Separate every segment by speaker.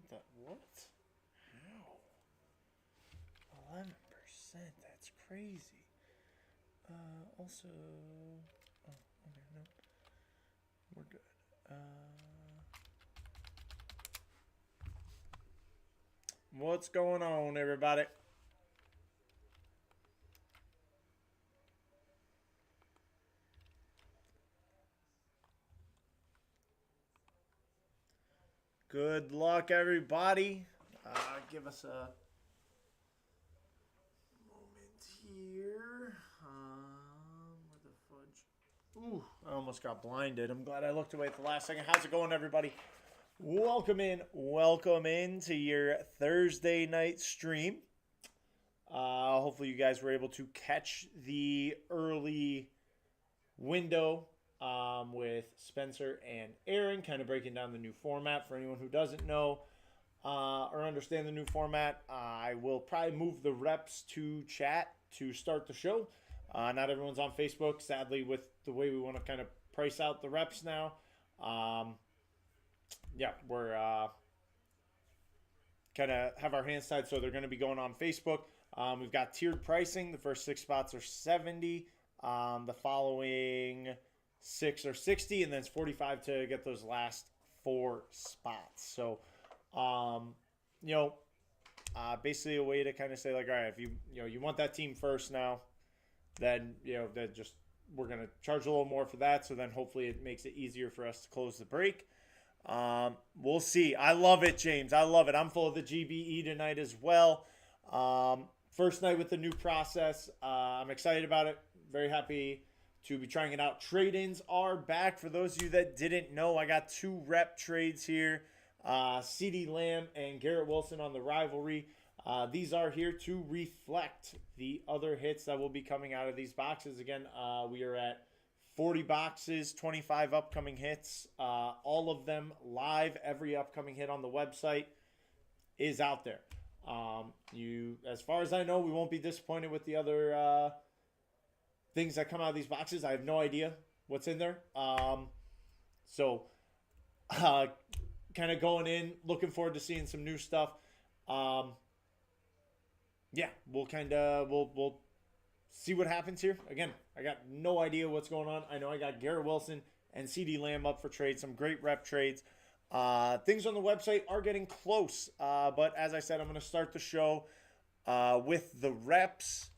Speaker 1: that? What? How? 11%. That's crazy. Also. Oh, okay, no. We're good. What's going on, everybody? Good luck, everybody. Give us a moment here. Where the fudge? Ooh, I almost got blinded. I'm glad I looked away at the last second. How's it going, everybody? Welcome in to your Thursday night stream. Hopefully, you guys were able to catch the early window with Spencer and Aaron, kind of breaking down the new format. For anyone who doesn't know or understand the new format, I will probably move the reps to chat to start the show. Not everyone's on Facebook, sadly, with the way we want to kind of price out the reps now. We're kind of have our hands tied, so they're going to be going on Facebook. We've got tiered pricing. The first 6 spots are $70. The following 6 are $60, and then it's $45 to get those last 4 spots. So, basically a way to kind of say, like, all right, if you want that team first now, then we're gonna charge a little more for that. So then hopefully it makes it easier for us to close the break. We'll see. I love it, James. I love it. I'm full of the GBE tonight as well. First night with the new process. I'm excited about it. Very happy to be trying it out. Trade-ins are back. For those of you that didn't know, I got 2 rep trades here. CeeDee Lamb and Garrett Wilson on the rivalry. These are here to reflect the other hits that will be coming out of these boxes. Again, we are at 40 boxes, 25 upcoming hits, all of them live. Every upcoming hit on the website is out there. As far as I know, we won't be disappointed with the other things that come out of these boxes. I have no idea what's in there. Kind of going in, looking forward to seeing some new stuff. We'll see what happens here. Again, I got no idea what's going on. I know I got Garrett Wilson and CeeDee Lamb up for trade. Some great rep trades. Things on the website are getting close. But as I said, I'm going to start the show with the reps.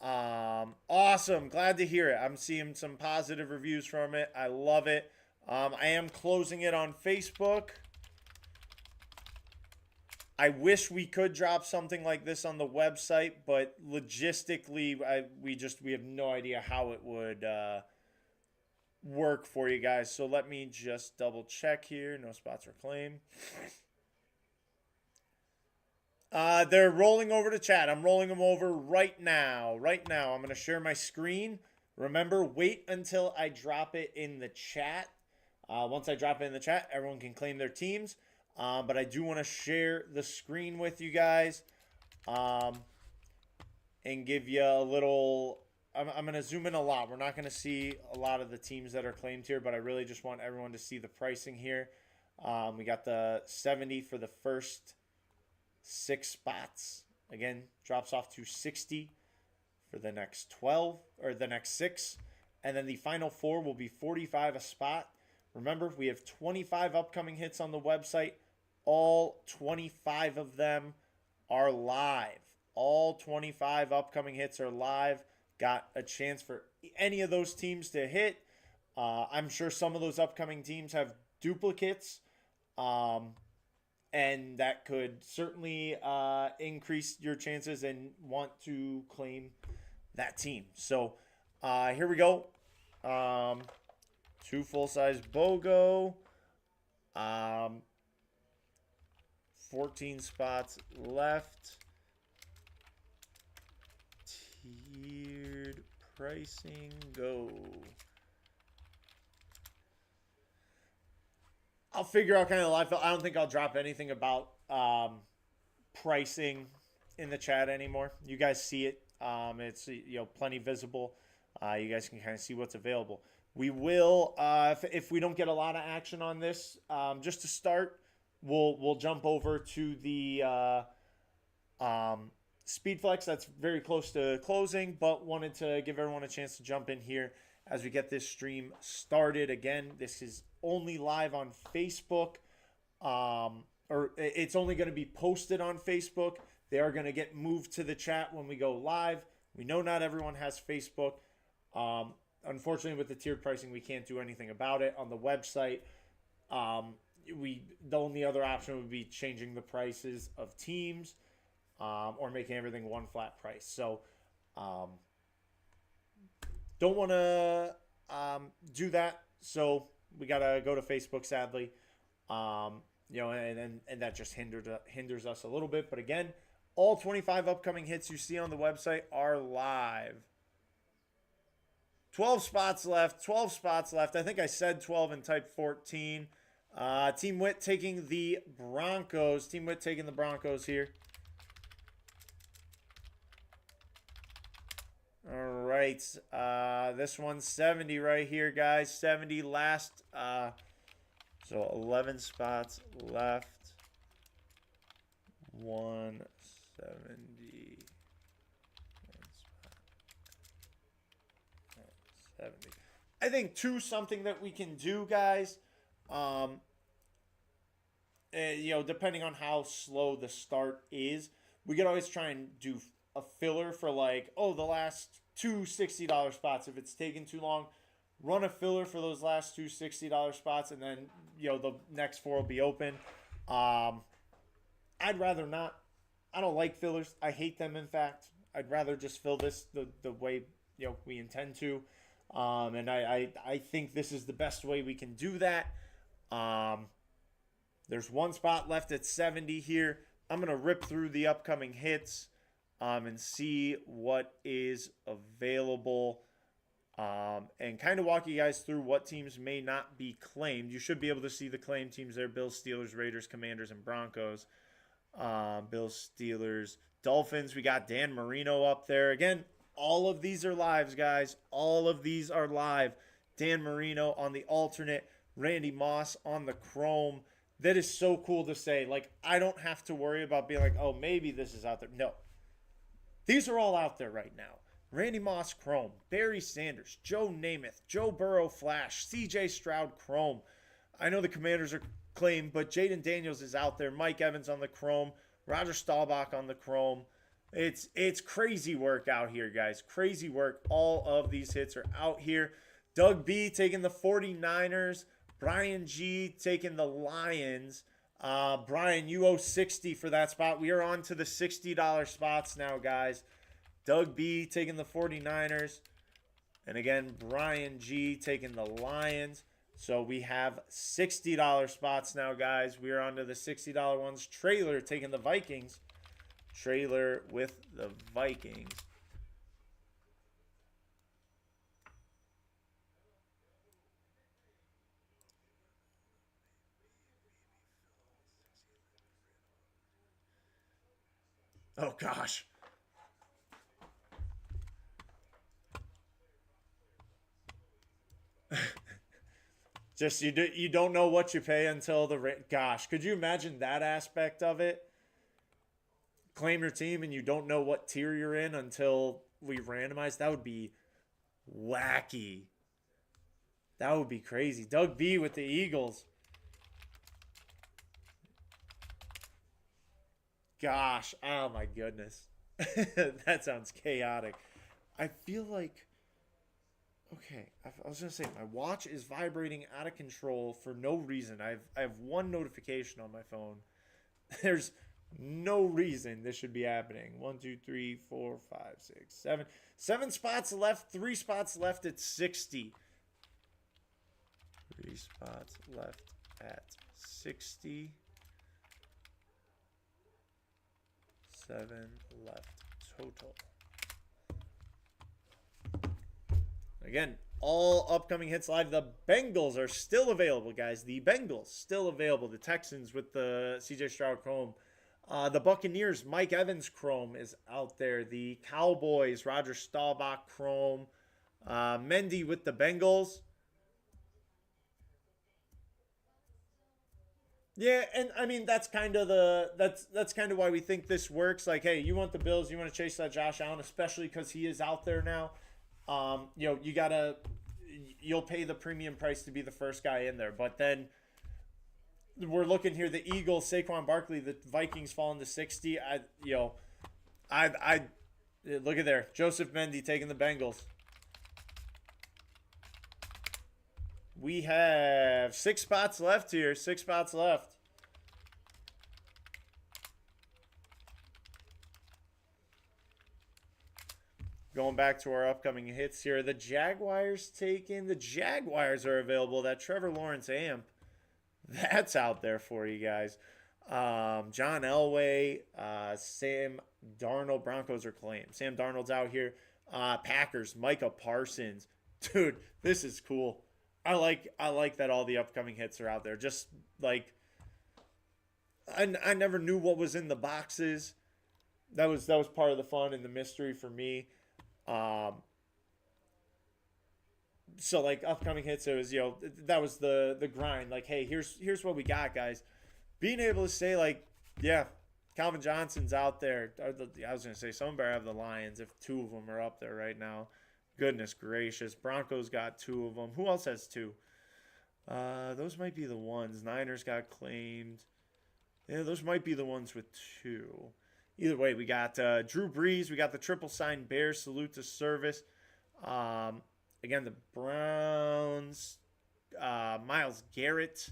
Speaker 1: Awesome. Glad to hear it. I'm seeing some positive reviews from it. I love it. I am closing it on Facebook. I wish we could drop something like this on the website, but logistically, we have no idea how it would work for you guys. So let me just double check here. No spots or claim. They're rolling over to chat. I'm rolling them over right now. Right now, I'm going to share my screen. Remember, wait until I drop it in the chat. Once I drop it in the chat, everyone can claim their teams. But I do want to share the screen with you guys and give you a little. I'm going to zoom in a lot. We're not going to see a lot of the teams that are claimed here, but I really just want everyone to see the pricing here. We got the 70 for the first 6 spots. Again, drops off to 60 for the next 12 or the next 6. And then the final 4 will be 45 a spot. Remember, we have 25 upcoming hits on the website. All 25 of them are live. All 25 upcoming hits are live. Got a chance for any of those teams to hit. I'm sure some of those upcoming teams have duplicates. And that could certainly increase your chances and want to claim that team. So here we go. 2 full-size BOGO. 14 spots left. Tiered pricing, go. I'll figure out kind of the live. I don't think I'll drop anything about pricing in the chat anymore. You guys see it. It's plenty visible. You guys can kind of see what's available. We will, if we don't get a lot of action on this, just to start, we'll jump over to the Speed Flex. That's very close to closing, but wanted to give everyone a chance to jump in here as we get this stream started. Again, this is only live on Facebook, or it's only going to be posted on Facebook. They are going to get moved to the chat when we go live. We know not everyone has Facebook. Unfortunately, with the tiered pricing, we can't do anything about it on the website. The only other option would be changing the prices of teams, or making everything one flat price. So, don't want to do that. So we gotta go to Facebook, sadly. And that just hinders us a little bit. But again, all 25 upcoming hits you see on the website are live. 12 spots left. 12 spots left. I think I said 12 and typed 14. Team Witt taking the Broncos. Team Witt taking the Broncos here. All right. This one's 70 right here, guys. 70 last. So 11 spots left. 170. 70. I think too, something that we can do, guys. Depending on how slow the start is, we could always try and do a filler for like, the last two $60 spots. If it's taking too long, run a filler for those last two $60 spots, and then the next four will be open. I'd rather not. I don't like fillers. I hate them. In fact, I'd rather just fill this the way we intend to. And I think this is the best way we can do that. There's one spot left at 70 here. I'm going to rip through the upcoming hits and see what is available, and kind of walk you guys through what teams may not be claimed. You should be able to see the claimed teams there: Bills, Steelers, Raiders, Commanders, and Broncos. Bills, Steelers, Dolphins. We got Dan Marino up there. Again, all of these are lives, guys. All of these are live. Dan Marino on the alternate. Randy Moss on the chrome. That is so cool to say. Like, I don't have to worry about being like, maybe this is out there. No. These are all out there right now. Randy Moss chrome. Barry Sanders. Joe Namath. Joe Burrow flash. CJ Stroud chrome. I know the Commanders are claimed, but Jaden Daniels is out there. Mike Evans on the chrome. Roger Staubach on the chrome. It's crazy work out here, guys. Crazy work. All of these hits are out here. Doug B taking the 49ers. Brian G taking the Lions. Brian, you owe 60 for that spot. We are on to the $60 spots now, guys. Doug B taking the 49ers. And again, Brian G taking the Lions. So we have $60 spots now, guys. We are on to the $60 ones. Trailer taking the Vikings. Trailer with the Vikings. Oh, gosh. Just you don't know what you pay until gosh, could you imagine that aspect of it? Claim your team and you don't know what tier you're in until we randomize. That would be wacky. That would be crazy. Doug B with the Eagles. Gosh, oh my goodness. That sounds chaotic. I feel like, okay, I was going to say, my watch is vibrating out of control for no reason. I have one notification on my phone. There's no reason this should be happening. 1, 2, 3, 4, 5, 6, 7. 7 spots left. 3 spots left at 60. 3 spots left at 60. 7 left total. Again, all upcoming hits live. The Bengals are still available, guys. The Bengals still available. The Texans with the CJ Stroud chrome. The Buccaneers, Mike Evans chrome is out there. The Cowboys, Roger Staubach chrome. Mendy with the Bengals. Yeah, and I mean that's kind of that's kind of why we think this works. Like, hey, you want the Bills, you want to chase that Josh Allen, especially because he is out there now. You know, you'll pay the premium price to be the first guy in there. But then we're looking here: the Eagles, Saquon Barkley, the Vikings falling to 60. I look at there, Joseph Mendy taking the Bengals. We have 6 spots left here. 6 spots left. Going back to our upcoming hits here. The Jaguars taken. The Jaguars are available. That Trevor Lawrence amp. That's out there for you guys. John Elway, Sam Darnold. Broncos are claimed. Sam Darnold's out here. Packers, Micah Parsons. Dude, this is cool. I like that all the upcoming hits are out there. Just like I never knew what was in the boxes. That was part of the fun and the mystery for me. Um, so like upcoming hits, it was that was the grind. Like, hey, here's what we got, guys. Being able to say like, yeah, Calvin Johnson's out there. I was gonna say someone better have the Lions if two of them are up there right now. Goodness gracious, Broncos got two of them. Who else has two? Those might be the ones. Niners got claimed. Yeah, those might be the ones with two. Either way, we got Drew Brees. We got the triple sign Bears. Salute to service. Um, Again, the Browns. Miles Garrett.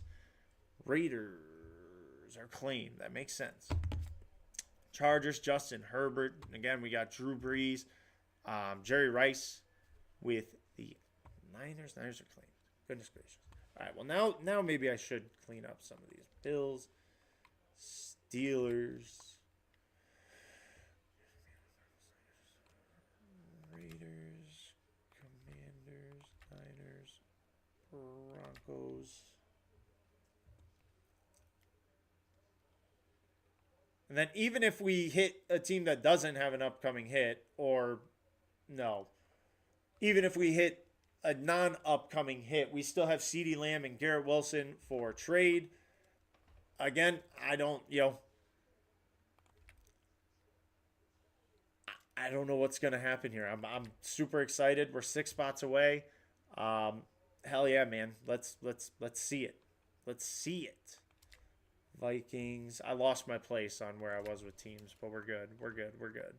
Speaker 1: Raiders are claimed. That makes sense. Chargers. Justin Herbert. Again, we got Drew Brees. Jerry Rice with the Niners. Niners are claimed. Goodness gracious. All right, well, now maybe I should clean up some of these. Bills. Steelers. Raiders, Commanders, Niners, Broncos. And then even if we hit a team that doesn't have an upcoming hit, or no, even if we hit a non-upcoming hit, we still have CeeDee Lamb and Garrett Wilson for trade. Again, I don't know what's gonna happen here. I'm super excited. We're 6 spots away. Hell yeah, man. Let's see it. Let's see it. Vikings. I lost my place on where I was with teams, but we're good. We're good. We're good.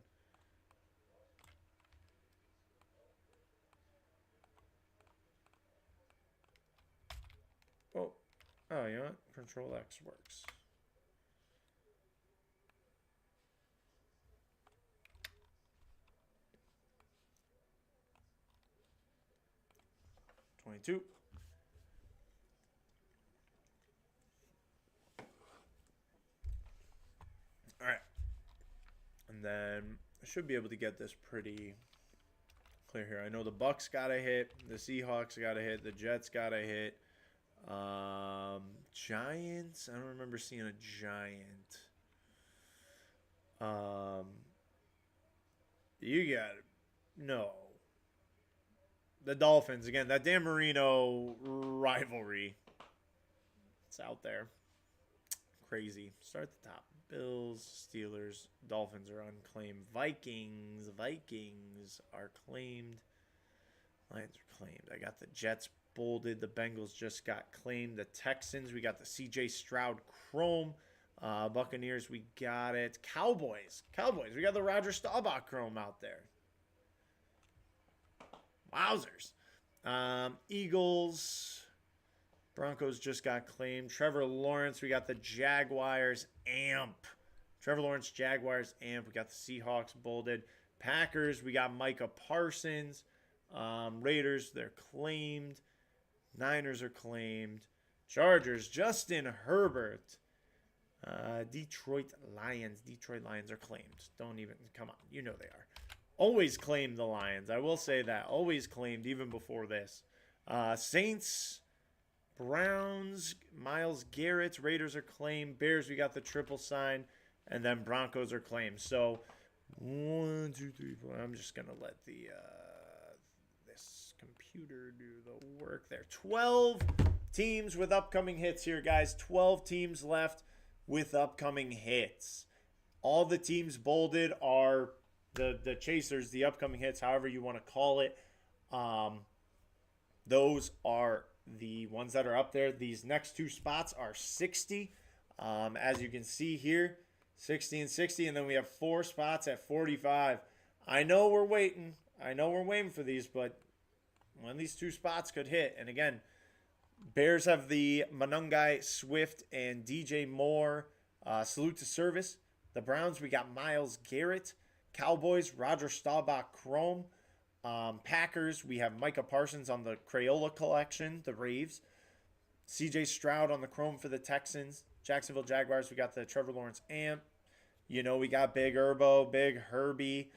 Speaker 1: Oh, you know what? Control X works. $22. All right. And then I should be able to get this pretty clear here. I know the Bucks got a hit, the Seahawks got a hit, the Jets got a hit. Giants. I don't remember seeing a giant. Um, you got no. The Dolphins again. That Dan Marino rivalry. It's out there. Crazy. Start at the top. Bills, Steelers, Dolphins are unclaimed. Vikings are claimed. Lions are claimed. I got the Jets bolded. The Bengals just got claimed. The Texans, we got the CJ Stroud Chrome. Buccaneers, we got it. Cowboys, we got the Roger Staubach Chrome out there. Wowzers. Eagles, Broncos just got claimed. Trevor Lawrence, we got the Jaguars amp. Trevor Lawrence, Jaguars amp. We got the Seahawks bolded. Packers, we got Micah Parsons. Raiders, they're claimed. Niners are claimed. Chargers, Justin Herbert. Detroit Lions. Detroit Lions are claimed. Don't even, come on. You know they are. Always claimed the Lions. I will say that. Always claimed even before this. Saints, Browns, Miles Garrett. Raiders are claimed. Bears, we got the triple sign. And then Broncos are claimed. So, 1, 2, 3, 4. I'm just going to let the this computer do the work there. 12 teams with upcoming hits here, guys. 12 teams left with upcoming hits. All the teams bolded are the chasers, the upcoming hits, however you want to call it. Those are the ones that are up there. These next two spots are 60. As you can see here, 60 and 60. And then we have 4 spots at 45. I know we're waiting. I know we're waiting for these, but one of these 2 spots could hit. And again, Bears have the Manungai Swift and DJ Moore. Salute to service. The Browns, we got Myles Garrett. Cowboys, Roger Staubach Chrome. Packers, we have Micah Parsons on the Crayola collection, the Braves. CJ Stroud on the Chrome for the Texans. Jacksonville Jaguars, we got the Trevor Lawrence Amp. You know, we got Big Herbo, Big Herbie,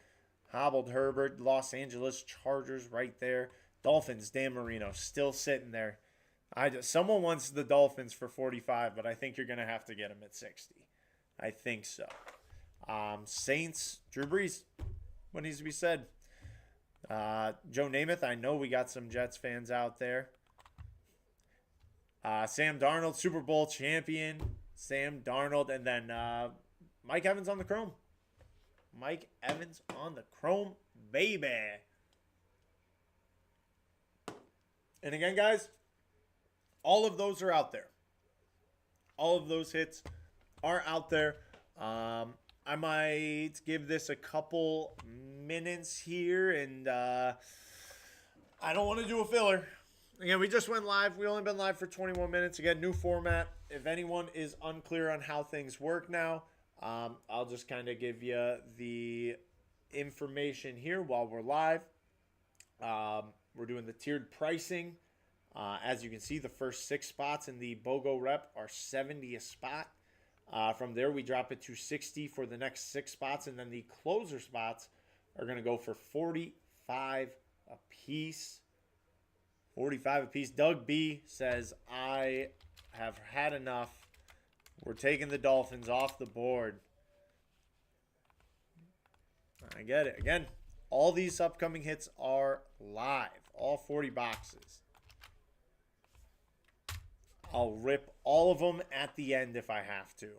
Speaker 1: Hobbled Herbert, Los Angeles Chargers right there. Dolphins, Dan Marino, still sitting there. Someone wants the Dolphins for 45, but I think you're going to have to get them at 60. I think so. Saints, Drew Brees. What needs to be said? Joe Namath, I know we got some Jets fans out there. Sam Darnold, Super Bowl champion. Sam Darnold, and then Mike Evans on the Chrome. Mike Evans on the Chrome, baby. And again, guys, all of those are out there. All of those hits are out there. I might give this a couple minutes here, and I don't want to do a filler. Again, we just went live. We only been live for 21 minutes. Again, new format. If anyone is unclear on how things work now, I'll just kind of give you the information here while we're live. We're doing the tiered pricing. As you can see, the first 6 spots in the BOGO rep are 70 a spot. From there, we drop it to 60 for the next 6 spots, and then the closer spots are going to go for 45 a piece. 45 a piece. Doug B says, I have had enough. We're taking the Dolphins off the board. I get it. Again, all these upcoming hits are live. All 40 boxes. I'll rip all of them at the end if I have to.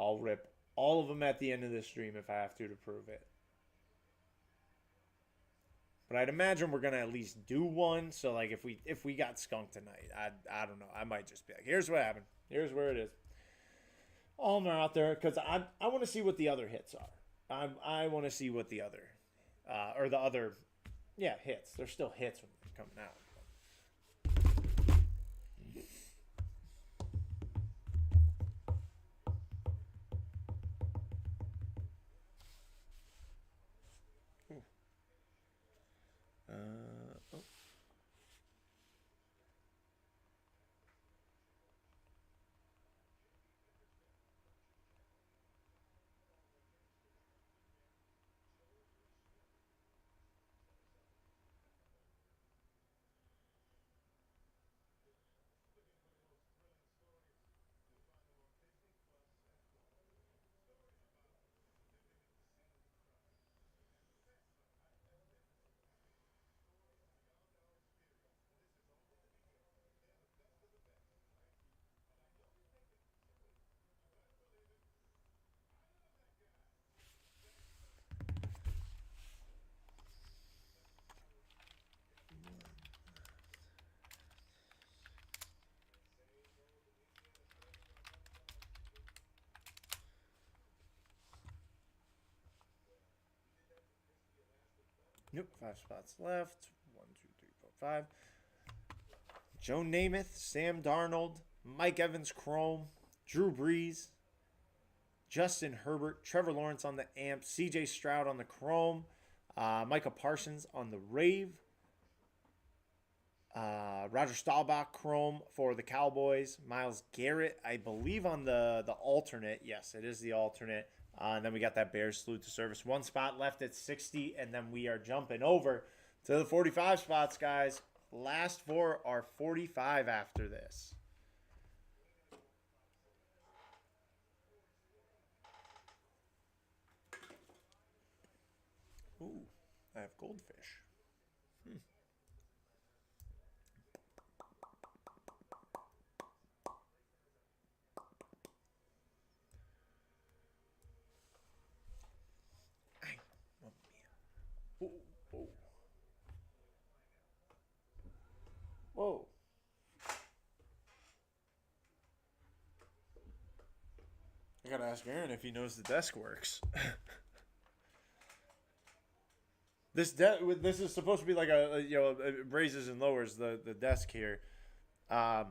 Speaker 1: I'll rip all of them at the end of the stream if I have to prove it. But I'd imagine we're gonna at least do one. So like if we got skunked tonight, I don't know. I might just be like, here's what happened. Here's where it is. All of them are out there because I want to see what the other hits are. I want to see what the other hits. They're still hits when they're coming out. Oh. Nope, 5 spots left. 1, 2, 3, 4, 5. Joe Namath, Sam Darnold, Mike Evans Chrome, Drew Brees, Justin Herbert, Trevor Lawrence on the Amp, CJ Stroud on the Chrome, Micah Parsons on the Rave, Roger Staubach Chrome for the Cowboys, Myles Garrett, I believe on the alternate. Yes, it is the alternate. And then we got that Bears salute to service. 1 spot left at 60, and then we are jumping over to the 45 spots, guys. Last 4 are 45 after this. Ooh, I have goldfish. I gotta ask Aaron if he knows the desk works. This is supposed to be like it raises and lowers the desk here. I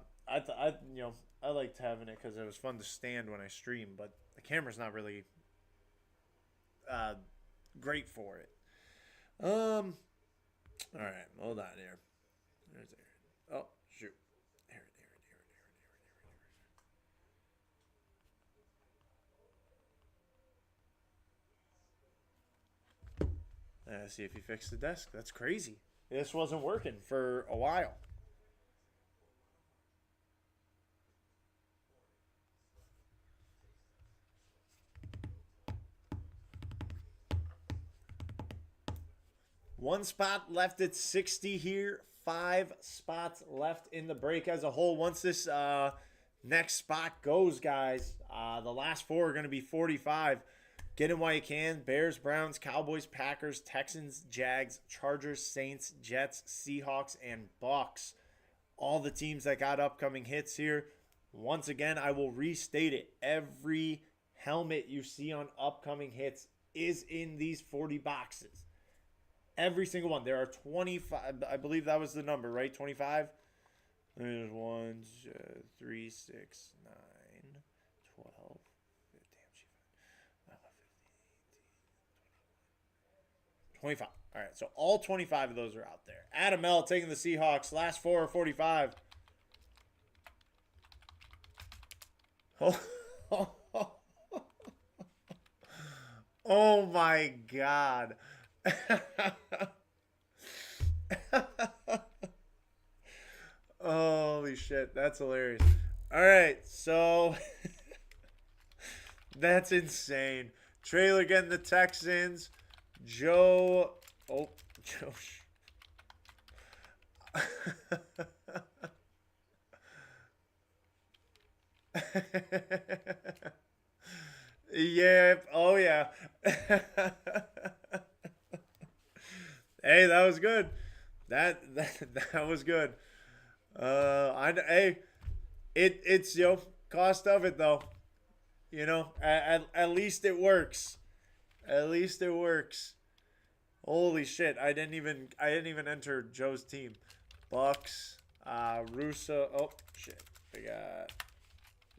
Speaker 1: liked having it because it was fun to stand when I stream, but the camera's not really uh, great for it. All right, hold on here. There's Aaron. Oh shoot, Aaron. See if he fixed the desk. That's crazy. This wasn't working for a while. One spot left at 60 here. 5 spots left in the break as a whole. Once this next spot goes, guys, the last 4 are going to be 45. Get in while you can. Bears, Browns, Cowboys, Packers, Texans, Jags, Chargers, Saints, Jets, Seahawks, and Bucks. All the teams that got upcoming hits here. Once again, I will restate it. Every helmet you see on upcoming hits is in these 40 boxes. Every single one. There are 25. I believe that was the number, right? 25? There's 1, 3, 6, 9, 12. 25. All right, so all 25 of those are out there. Adam L. taking the Seahawks. Last 4 are 45. Oh my God. Holy shit, that's hilarious. All right, so that's insane. Trailer getting the Texans. Joe. Oh, Joe. Yeah. Oh, yeah. Hey, that was good. That was good. It's cost of it though. At least it works. At least it works. Holy shit! I didn't even enter Joe's team. Bucks, Russo. Oh shit! We got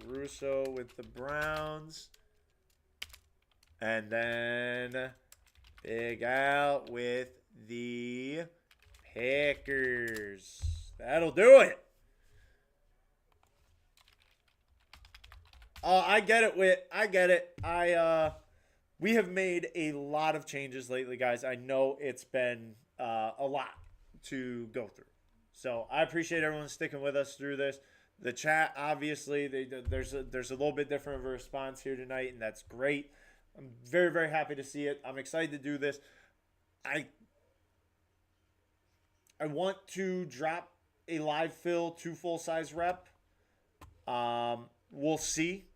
Speaker 1: Russo with the Browns, and then Big Al with the Packers. That'll do it. I get it, Whit. I get it. We have made a lot of changes lately, guys. I know it's been a lot to go through. So I appreciate everyone sticking with us through this. The chat, obviously, there's a little bit different of a response here tonight, and that's great. I'm very, very happy to see it. I'm excited to do this. I want to drop a live fill 2 full-size rep. We'll see.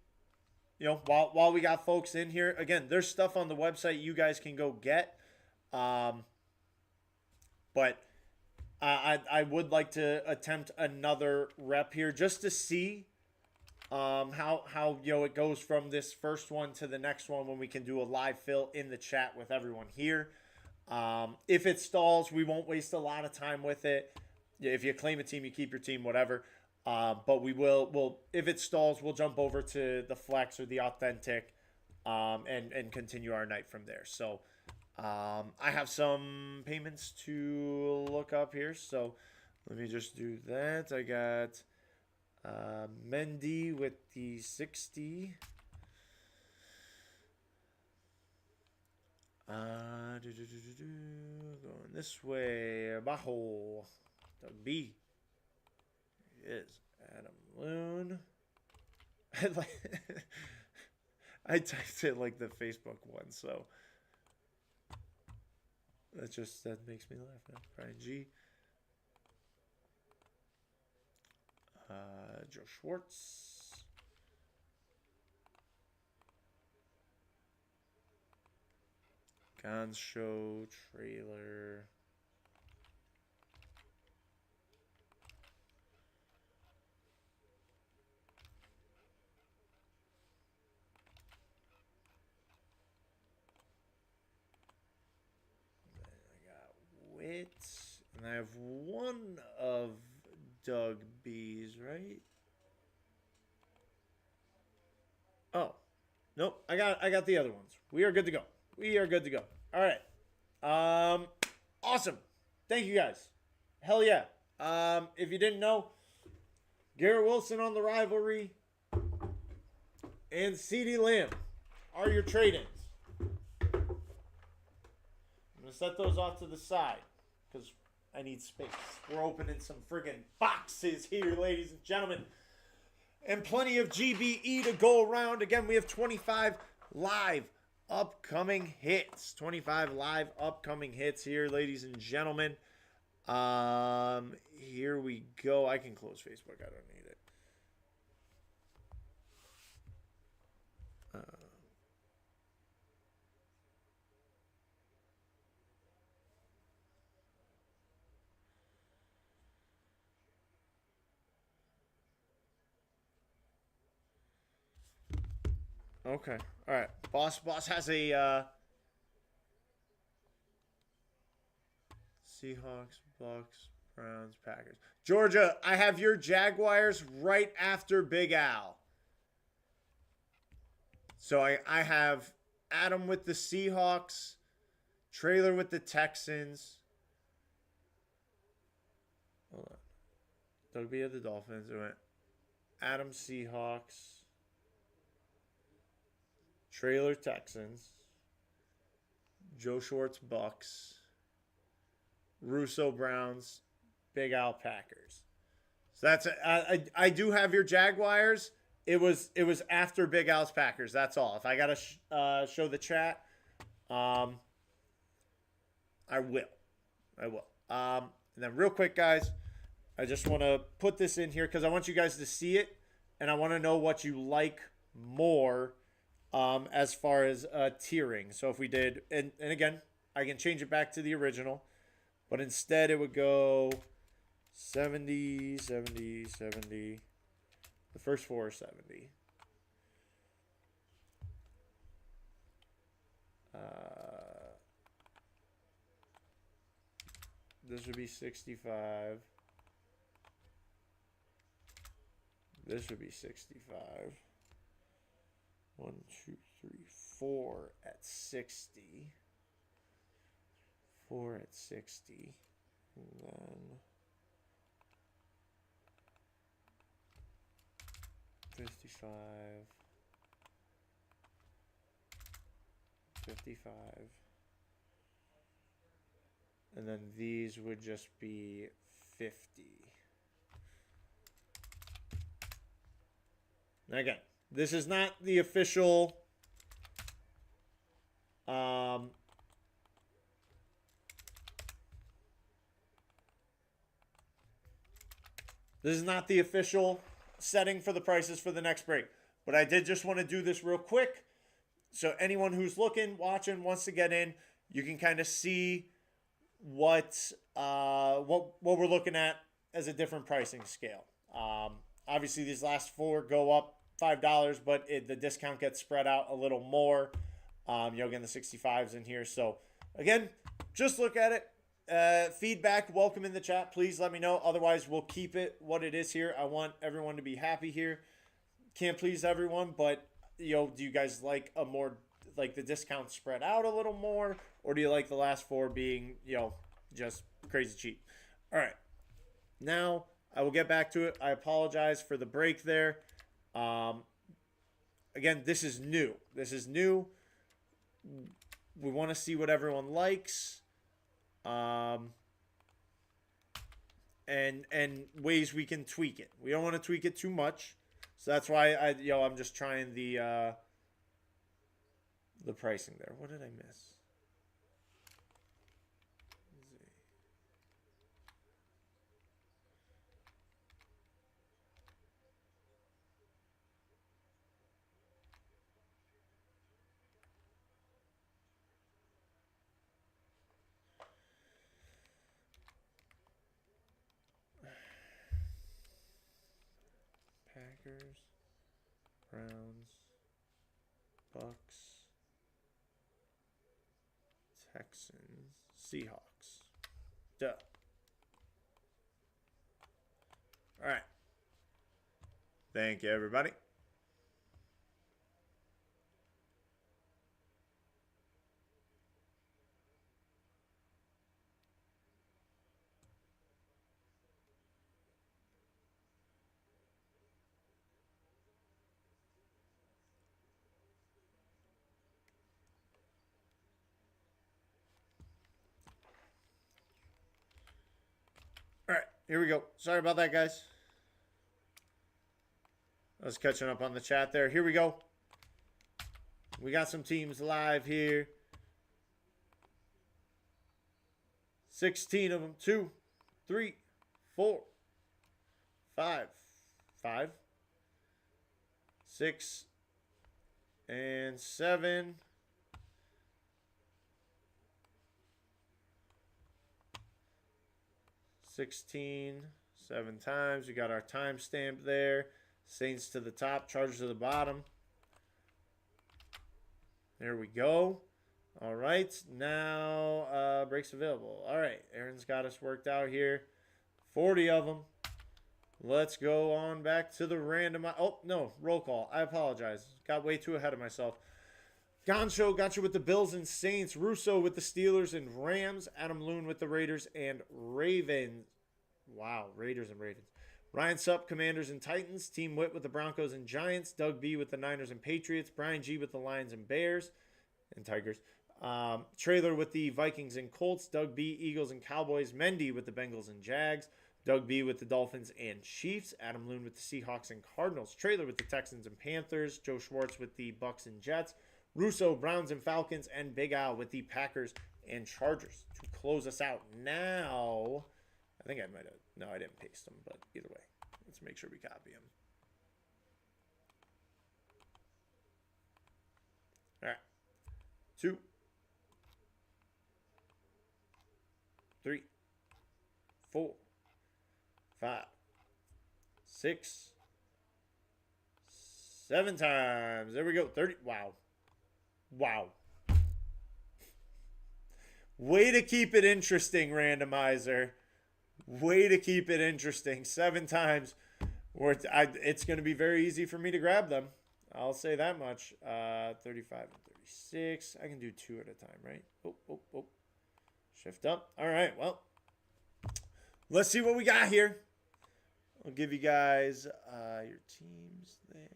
Speaker 1: While we got folks in here, again, there's stuff on the website you guys can go get. But I would like to attempt another rep here just to see how it goes from this first one to the next one when we can do a live fill in the chat with everyone here. If it stalls, we won't waste a lot of time with it. If you claim a team, you keep your team, whatever. But we'll if it stalls, we'll jump over to the flex or the authentic and continue our night from there. So I have some payments to look up here. So let me just do that. I got Mendy with the 60. Going this way. Bajo. The B. Is Adam Loon. I typed it like the Facebook one, so that makes me laugh. Brian G. Joe Schwartz. Gonz Show trailer. it. And I have one of Doug B's, right? Oh. Nope, I got the other ones. We are good to go. We are good to go. All right. Awesome. Thank you guys. Hell yeah. If you didn't know, Garrett Wilson on the rivalry and CeeDee Lamb are your trade-ins. I'm gonna set those off to the side because I need space. We're opening some friggin' boxes here, ladies and gentlemen. And plenty of GBE to go around. Again, we have 25 live upcoming hits. 25 live upcoming hits here, ladies and gentlemen. Here we go. I can close Facebook. I don't need it. Okay. All right. Boss has a Seahawks, Bucks, Browns, Packers. Georgia, I have your Jaguars right after Big Al. So I have Adam with the Seahawks, Trailer with the Texans. Hold on. Doug B of the Dolphins. It went Adam Seahawks, Trailer Texans, Joe Schwartz Bucks, Russo Browns, Big Al Packers. So that's I do have your Jaguars. It was after Big Al's Packers. That's all. If I gotta show the chat, I will. And then real quick, guys, I just want to put this in here because I want you guys to see it, and I want to know what you like more as far as tiering. So if we did, and again, I can change it back to the original, but instead it would go 70, 70, 70. The first four are 70. This would be 65. This would be 65. 1, 2, 3, 4 at 60. 4 at 60. And then 55. 55. And then these would just be 50. Now again, this is not the official this is not the official setting for the prices for the next break. But I did just want to do this real quick. So anyone who's looking, watching, wants to get in, you can kind of see what we're looking at as a different pricing scale. Obviously, these last four go up $5, but the discount gets spread out a little more. You'll get the 65s in here. So again, just look at it. Feedback, welcome in the chat. Please let me know. Otherwise, we'll keep it what it is here. I want everyone to be happy here. Can't please everyone, but do you guys like a more like the discount spread out a little more, or do you like the last four being just crazy cheap? All right, now I will get back to it. I apologize for the break there. Again, this is new. We want to see what everyone likes, and ways we can tweak it. We don't want to tweak it too much, so that's why I'm just trying the pricing there. What did I miss? Packers, Browns, Bucks, Texans, Seahawks. Duh. All right. Thank you, everybody. All right, here we go. Sorry about that, guys. I was catching up on the chat there. Here we go. We got some teams live here. 16 of them. 2, 3, 4, 5, 5, 6, and 7. 16, 7 times. We got our timestamp there. Saints to the top, Chargers to the bottom. There we go. All right, now breaks available. All right, Aaron's got us worked out here. 40 of them. Let's go on back to the random. Oh, no, roll call. I apologize. Got way too ahead of myself. Goncho got you with the Bills and Saints. Russo with the Steelers and Rams. Adam Loon with the Raiders and Ravens. Wow, Raiders and Ravens. Ryan Supp, Commanders and Titans. Team Witt with the Broncos and Giants. Doug B with the Niners and Patriots. Brian G with the Lions and Bears and Tigers. Trailer with the Vikings and Colts. Doug B, Eagles and Cowboys. Mendy with the Bengals and Jags. Doug B with the Dolphins and Chiefs. Adam Loon with the Seahawks and Cardinals. Trailer with the Texans and Panthers. Joe Schwartz with the Bucks and Jets. Russo, Browns and Falcons. And Big Al with the Packers and Chargers to close us out. Now, I think I might have. No, I didn't paste them, but either way, let's make sure we copy them. All right. 2, 3, 4, 5, 6, 7 times. There we go. 30. Wow. Wow. Way to keep it interesting, randomizer. Way to keep it interesting. 7 times. It's going to be very easy for me to grab them. I'll say that much. 35 and 36. I can do 2 at a time, right? Oh. Shift up. All right, well. Let's see what we got here. I'll give you guys your teams there.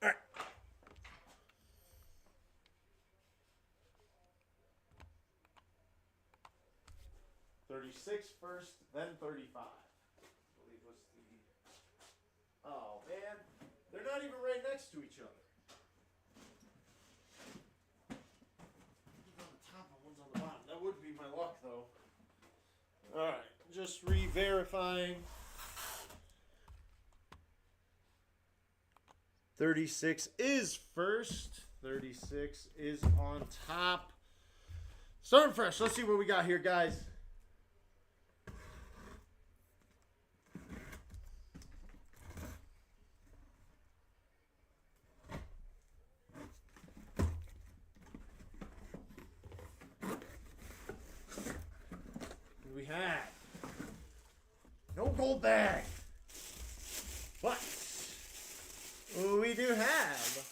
Speaker 1: All right. 36 first, then 35. I believe was the. Oh man, they're not even right next to each other. One's on the top and one's on the bottom. That would be my luck though. All right, just re-verifying. 36 is first. 36 is on top. Starting fresh. Let's see what we got here, guys. We had no gold bag, but we do have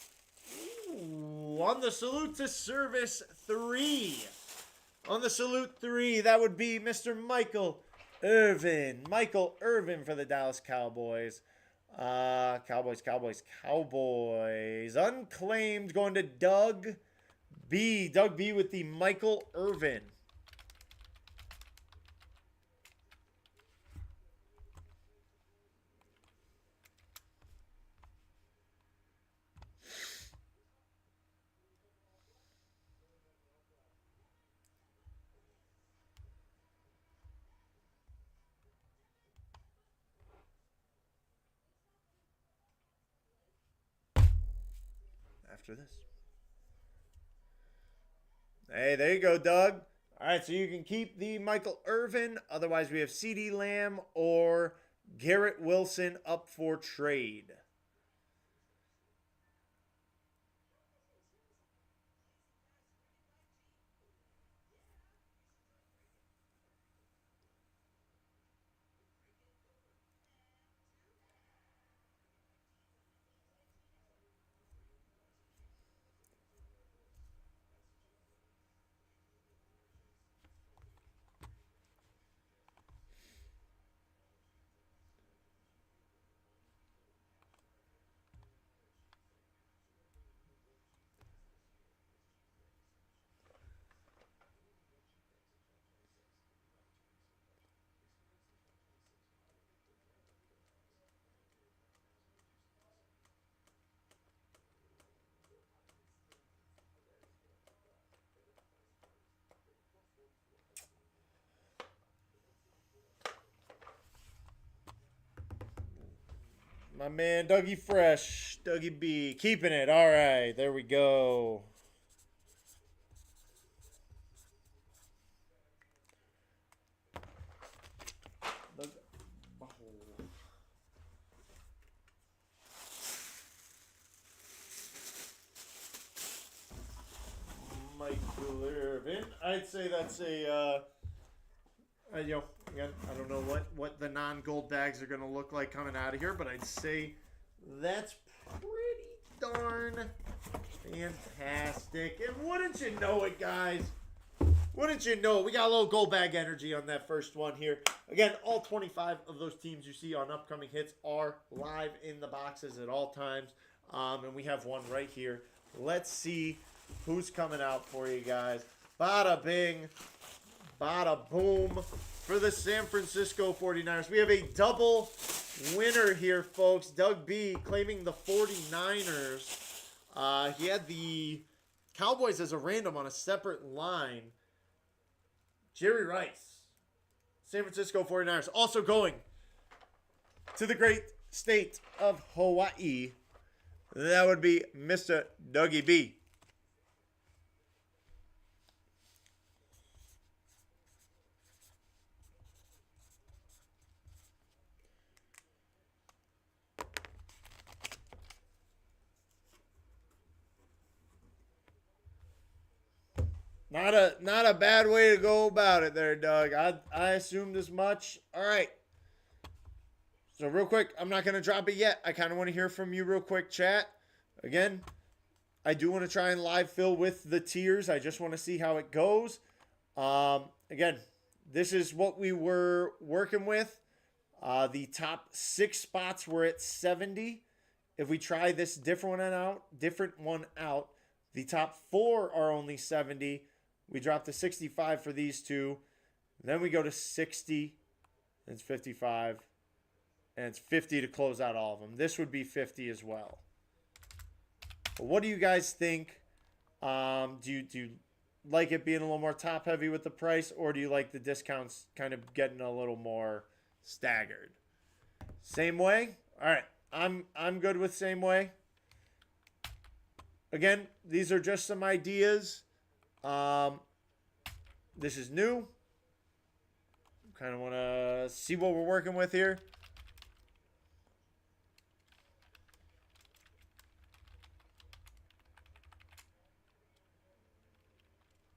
Speaker 1: on the Salute to Service 3. On the Salute 3, that would be Mr. Michael Irvin. Michael Irvin for the Dallas Cowboys. Cowboys. Unclaimed going to Doug B. Doug B with the Michael Irvin. After this. Hey, there you go, Doug. All right, so you can keep the Michael Irvin. Otherwise, we have CeeDee Lamb or Garrett Wilson up for trade. My man, Dougie Fresh, Dougie B, keeping it. All right, there we go. Michael Irvin. I'd say that's a, again, I don't know what the non-gold bags are going to look like coming out of here, but I'd say that's pretty darn fantastic. And wouldn't you know it, guys? Wouldn't you know it? We got a little gold bag energy on that first one here. Again, all 25 of those teams you see on upcoming hits are live in the boxes at all times. And we have one right here. Let's see who's coming out for you guys. Bada bing, bada boom. For the San Francisco 49ers, we have a double winner here, folks. Doug B claiming the 49ers. He had the Cowboys as a random on a separate line. Jerry Rice, San Francisco 49ers, also going to the great state of Hawaii. That would be Mr. Dougie B. Not a bad way to go about it there, Doug. I assumed as much. All right. So real quick, I'm not going to drop it yet. I kind of want to hear from you real quick, chat. Again, I do want to try and live fill with the tiers. I just want to see how it goes. Again, this is what we were working with. The top 6 spots were at 70. If we try this different one out, the top 4 are only 70. We drop to 65 for these two. Then we go to 60. And it's 55. And it's 50 to close out all of them. This would be 50 as well. But what do you guys think? Do you like it being a little more top heavy with the price, or do you like the discounts kind of getting a little more staggered? Same way? All right. I'm good with same way. Again, these are just some ideas. This is new. Kind of want to see what we're working with here.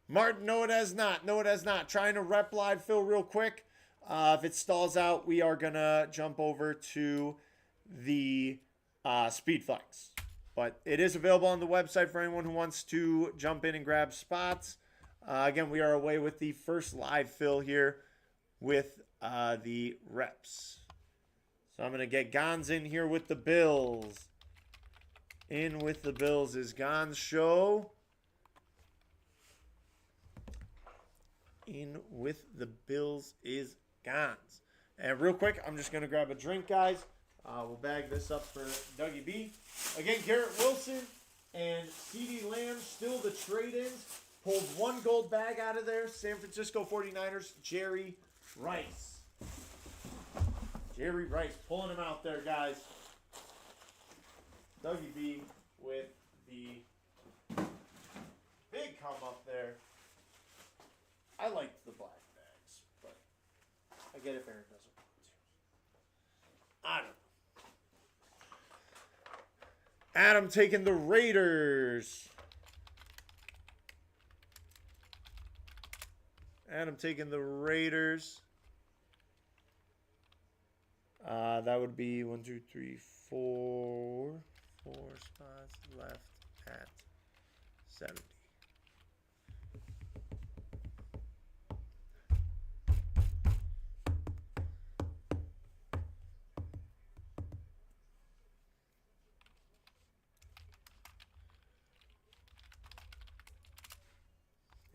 Speaker 1: Martin, no it has not. No it has not. Trying to rep live fill real quick. If it stalls out, we are going to jump over to the Speed Flex. But it is available on the website for anyone who wants to jump in and grab spots. Again, we are away with the first live fill here with the reps. So I'm going to get Gons in here with the Bills. In with the Bills is Gons Show. In with the Bills is Gons. And real quick, I'm just going to grab a drink, guys. We'll bag this up for Dougie B. Again, Garrett Wilson and CeeDee Lamb still the trade-ins. Pulled one gold bag out of there. San Francisco 49ers, Jerry Rice. Jerry Rice pulling him out there, guys. Dougie B with the big come up there. I liked the black bags, but I get if Aaron doesn't want to. I don't know. Adam taking the Raiders. Adam taking the Raiders. That would be 1, 2, 3, 4. 4 spots left at 70.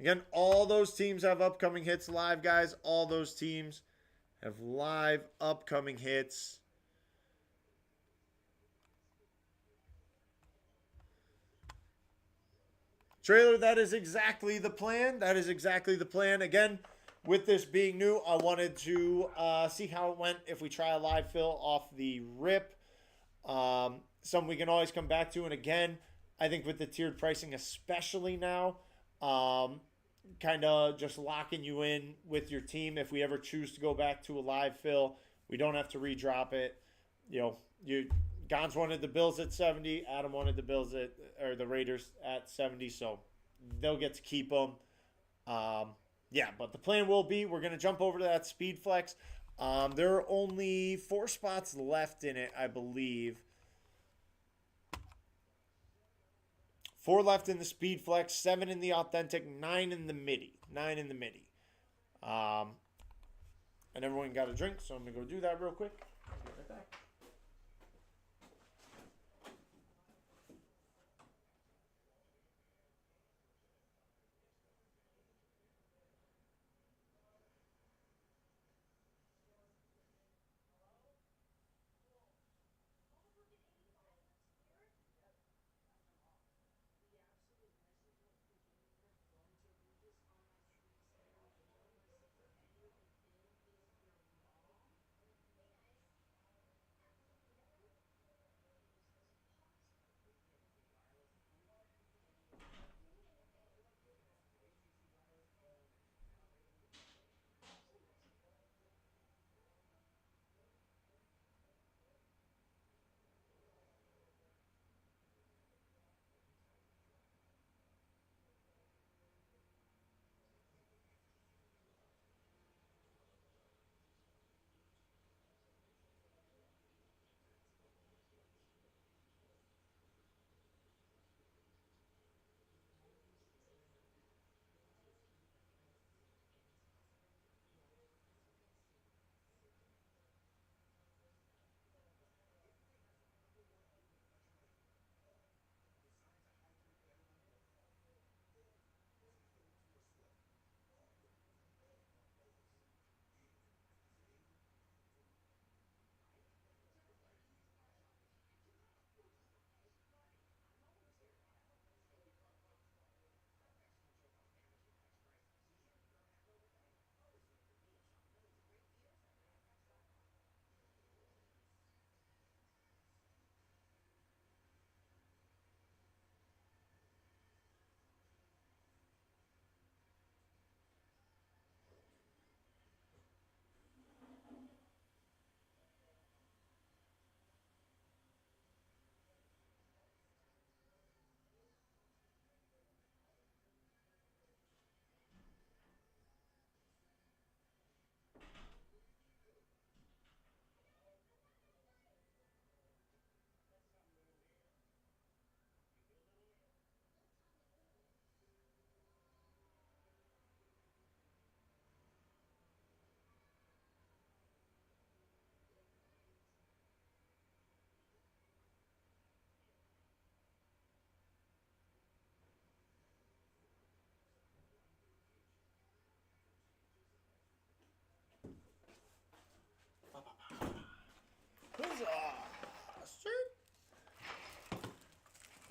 Speaker 1: Again, all those teams have upcoming hits live, guys. All those teams have live upcoming hits. Trailer, that is exactly the plan. That is exactly the plan. Again, with this being new, I wanted to see how it went if we try a live fill off the rip. Some we can always come back to. And again, I think with the tiered pricing, especially now, kind of just locking you in with your team. If we ever choose to go back to a live fill, we don't have to redrop it. You know, Gons wanted the Bills at 70. Adam wanted the Bills or the Raiders at 70. So they'll get to keep them. Yeah, but the plan will be we're going to jump over to that speed flex. There are only 4 spots left in it, I believe. 4 left in the speed flex, 7 in the authentic, 9 in the midi. 9 in the midi. And everyone got a drink, so I'm going to go do that real quick. I'll be right back.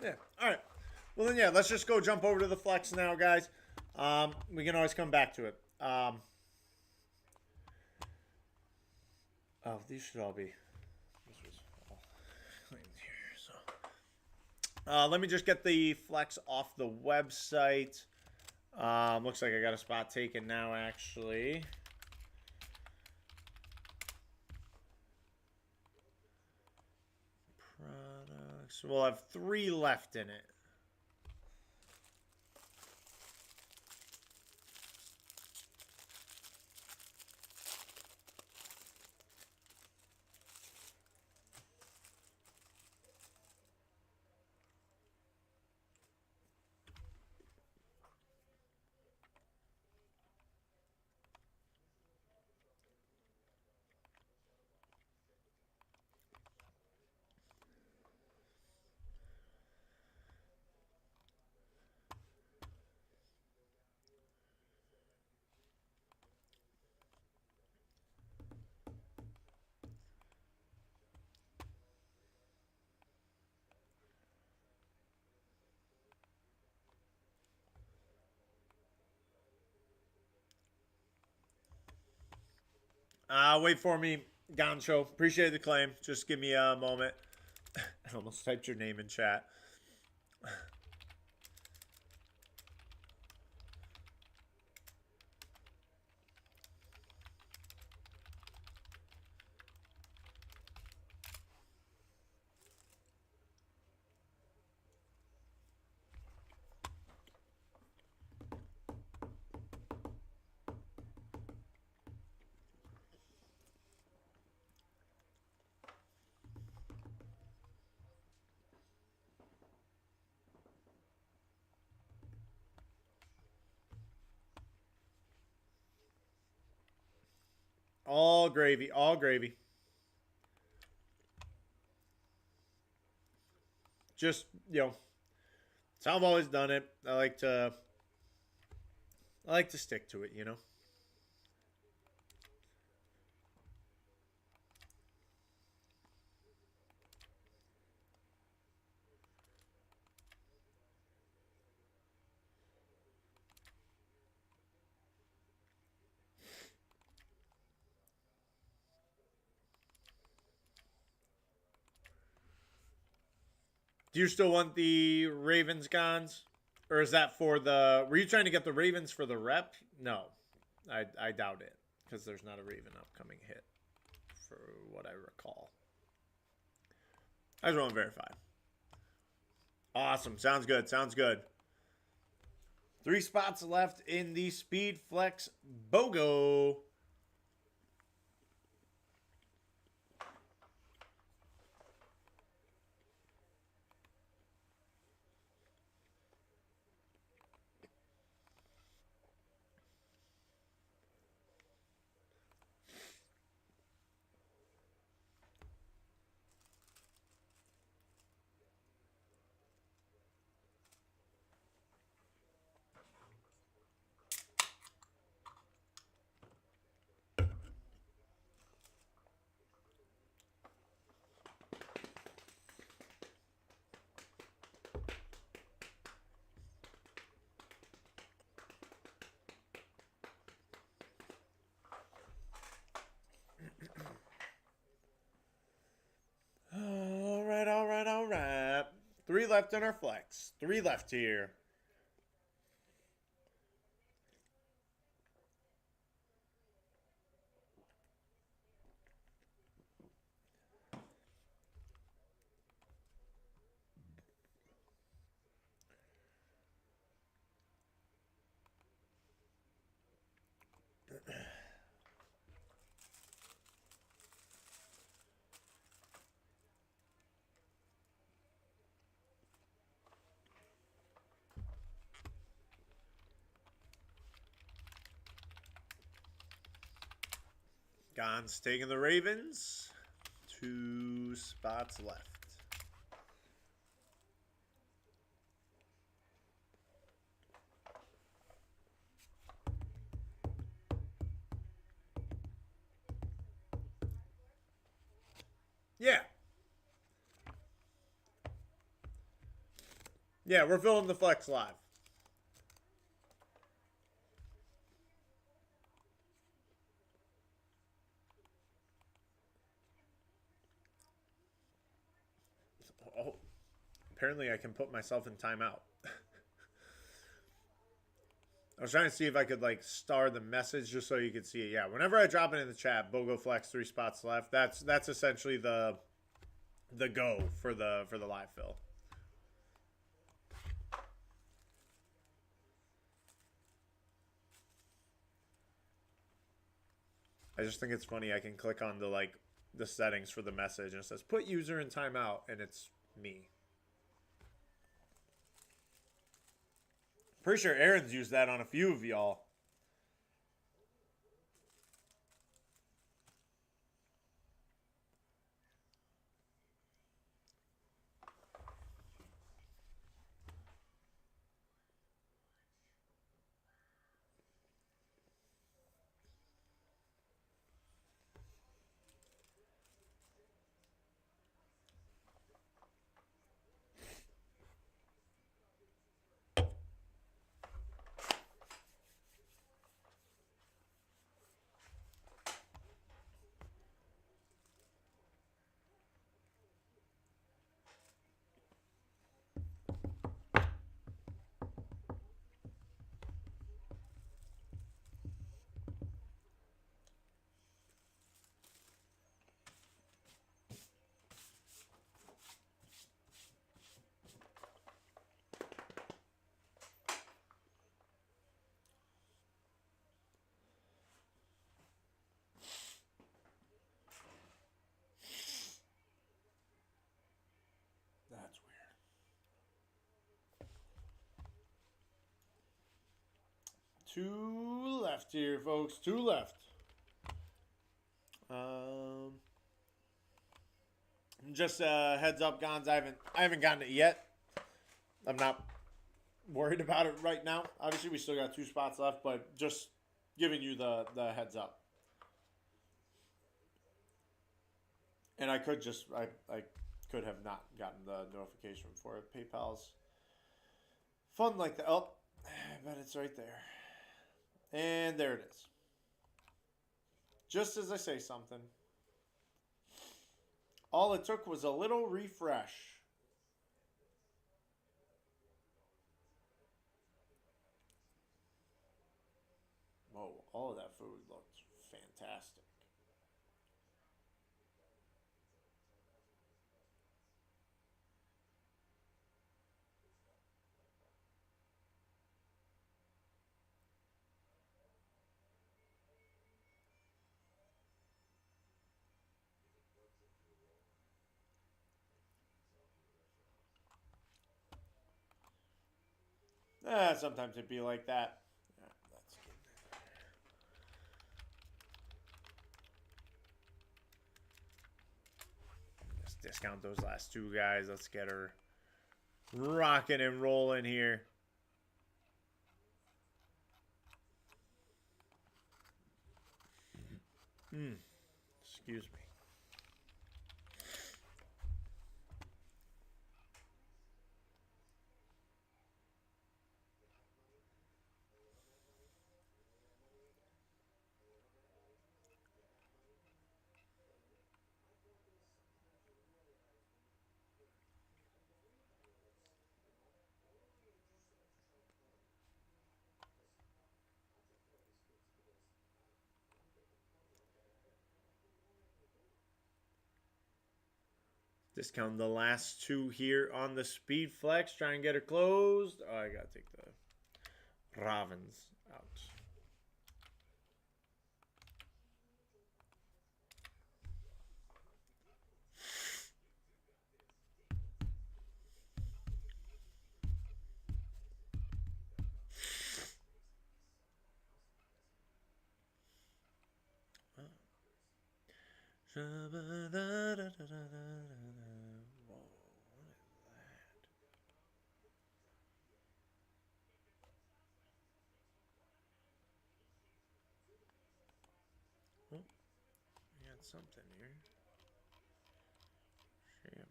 Speaker 1: Yeah. All right. Well, then, yeah, let's just go jump over to the flex now, guys. We can always come back to it. Oh, these should all be. This was all clean here. So, let me just get the flex off the website. Looks like I got a spot taken now, actually. Products. We'll have 3 left in it. Wait for me, Goncho. Appreciate the claim. Just give me a moment. I almost typed your name in chat. All gravy, all gravy. Just, it's how I've always done it. I like to stick to it, Do you still want the Ravens Gons? Or is that for the... Were you trying to get the Ravens for the rep? No. I doubt it. Because there's not a Raven upcoming hit. For what I recall. I just want to verify. Awesome. Sounds good. Sounds good. 3 spots left in the Speed Flex BOGO. All right. 3 left in our flex. 3 left here. Gon's taking the Ravens. 2 spots left. Yeah. Yeah, we're filling the flex live. Oh, apparently I can put myself in timeout. I was trying to see if I could like star the message just so you could see it. Yeah, whenever I drop it in the chat, BOGO Flex 3 spots left. That's essentially the go for the live fill. I just think it's funny. I can click on the settings for the message and it says put user in timeout and it's me. Pretty sure Aaron's used that on a few of y'all. That's weird. Two left here, folks. Two left. Just heads up, Gons. I haven't gotten it yet. I'm not worried about it right now. Obviously, we still got 2 spots left, but just giving you the heads up. And I could just I could have not gotten the notification for it. PayPal's fun like that. Oh, but it's right there. And there it is. Just as I say something. All it took was a little refresh. Whoa, all of that food looked fantastic. Sometimes it'd be like that. Yeah, that's good. Let's discount those last 2 guys. Let's get her rocking and rolling here. Excuse me. Discount the last 2 here on the speed flex. Try and get her closed. Oh, I gotta take the Ravens out. Oh, we got something here. Shaman.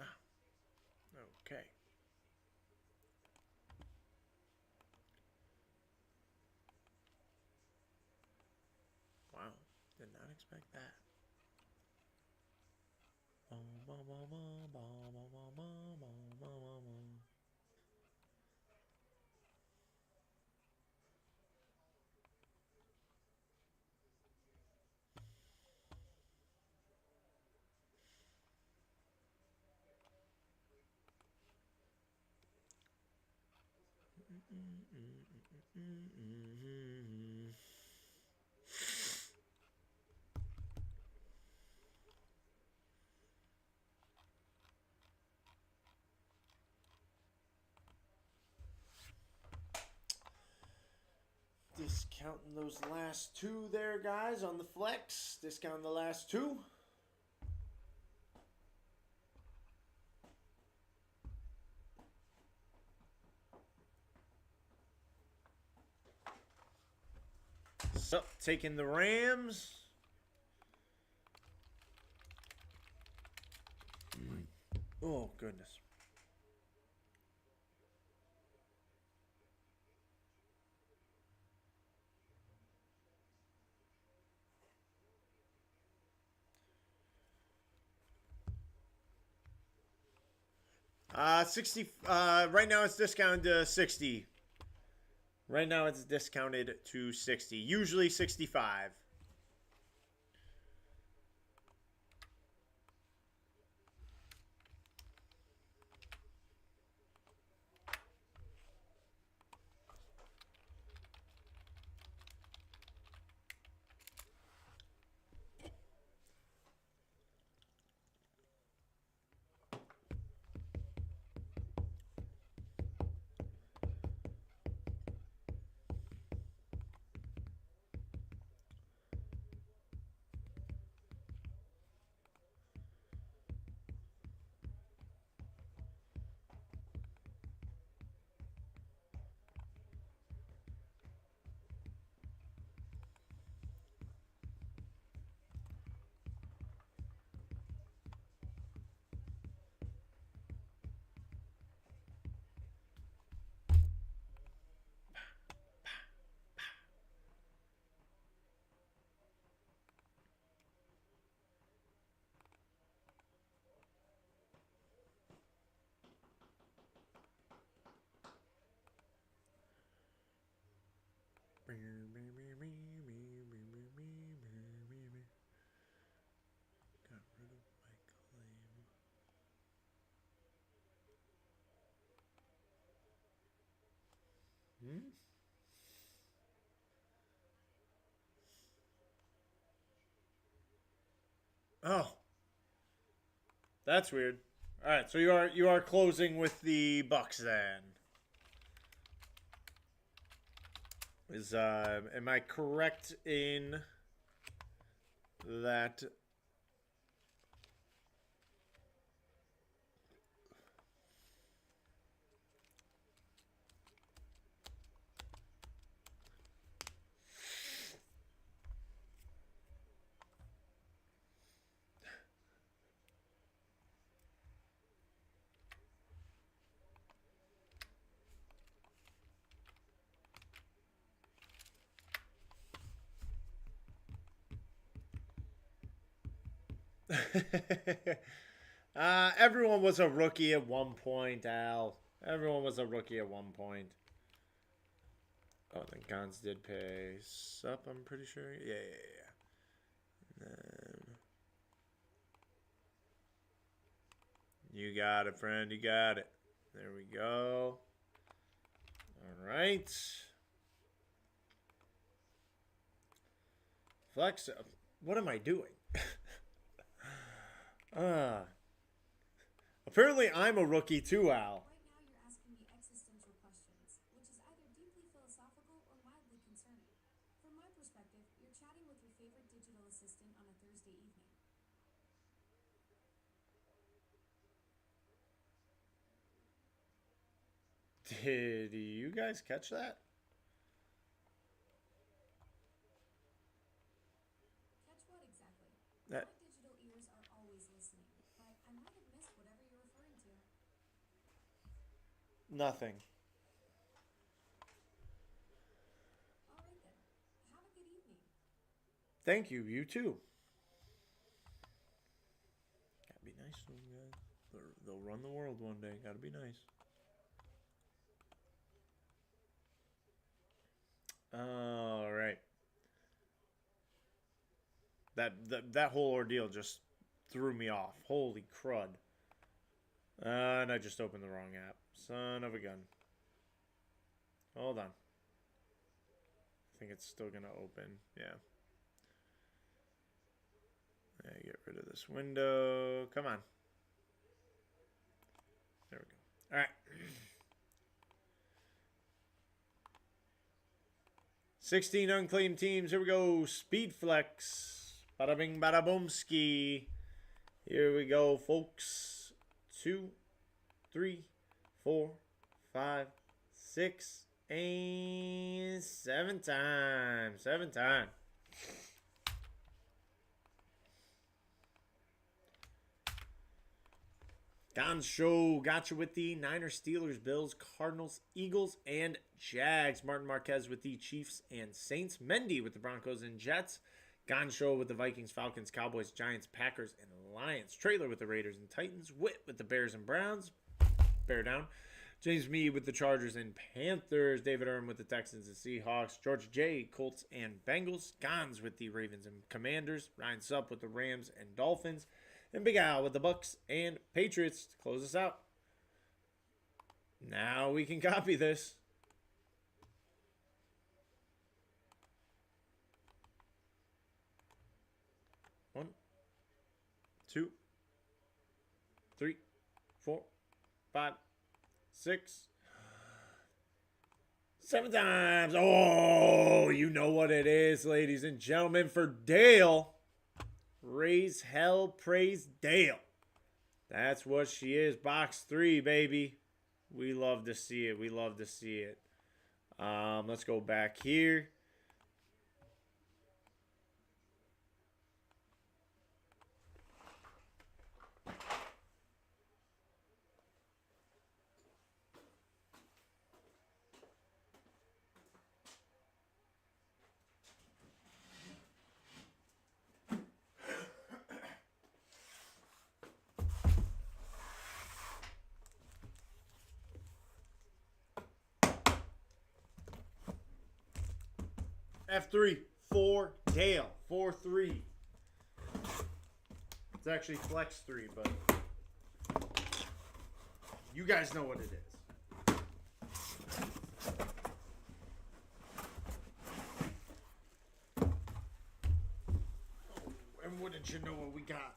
Speaker 1: Ah, okay. Wow, did not expect that. Discounting those last two there, guys, on the flex. Discounting the last two. So, taking the Rams. Oh, goodness. Right now it's discounted to 60. Right now it's discounted to 60. Usually 65. Got rid of my claim. Oh, that's weird. All right, so you are closing with the Bucks then. Am I correct in that? Everyone was a rookie at one point, Al. Everyone was a rookie at one point. Oh, then Gons did pay up, I'm pretty sure. Yeah. And then... You got it, friend. You got it. There we go. All right. Flex. What am I doing? Apparently I'm a rookie too, Al.
Speaker 2: Right now you're asking me existential questions, which is either deeply philosophical or mildly concerning. From my perspective, you're chatting with your favorite digital assistant on a Thursday evening.
Speaker 1: Did you guys catch that?
Speaker 2: Catch what exactly?
Speaker 1: That
Speaker 2: My digital ears are always listening, but I might have missed whatever you're referring to.
Speaker 1: nothing.
Speaker 2: All right then. Have a good evening.
Speaker 1: Thank you. You too. Gotta be nice to them, guys. They'll run the world one day. Gotta be nice. All right. That whole ordeal just threw me off. Holy crud. And I just opened the wrong app. Son of a gun. Hold on. I think it's still going to open. Yeah. Yeah, get rid of this window. Come on. There we go. All right. 16 unclaimed teams. Here we go. Speed flex. Bada bing, bada boom ski. Here we go, folks. 2, 3, 4, 5, 6, and 7 times. 7 times. Gon's Show got you with the Niners, Steelers, Bills, Cardinals, Eagles, and Jags. Martin Marquez with the Chiefs and Saints. Mendy with the Broncos and Jets. Gon's Show with the Vikings, Falcons, Cowboys, Giants, Packers, and Lions. Trailer with the Raiders and Titans. Witt with the Bears and Browns. Bear down. James Mead with the Chargers and Panthers. David Erm with the Texans and Seahawks. George J, Colts and Bengals. Gons with the Ravens and Commanders. Ryan Supp with the Rams and Dolphins. And Big Al with the Bucks and Patriots to close us out. Now we can copy this. One, 2, 3, 4, 5, 6, 7 times. Oh, you know what it is, ladies and gentlemen. For Dale. Raise hell, praise Dale. That's what she is. Box 3, baby. We love to see it. We love to see it. Let's go back here. F3, 4, Dale, 4-3. It's actually flex 3, but you guys know what it is. And wouldn't you know what we got?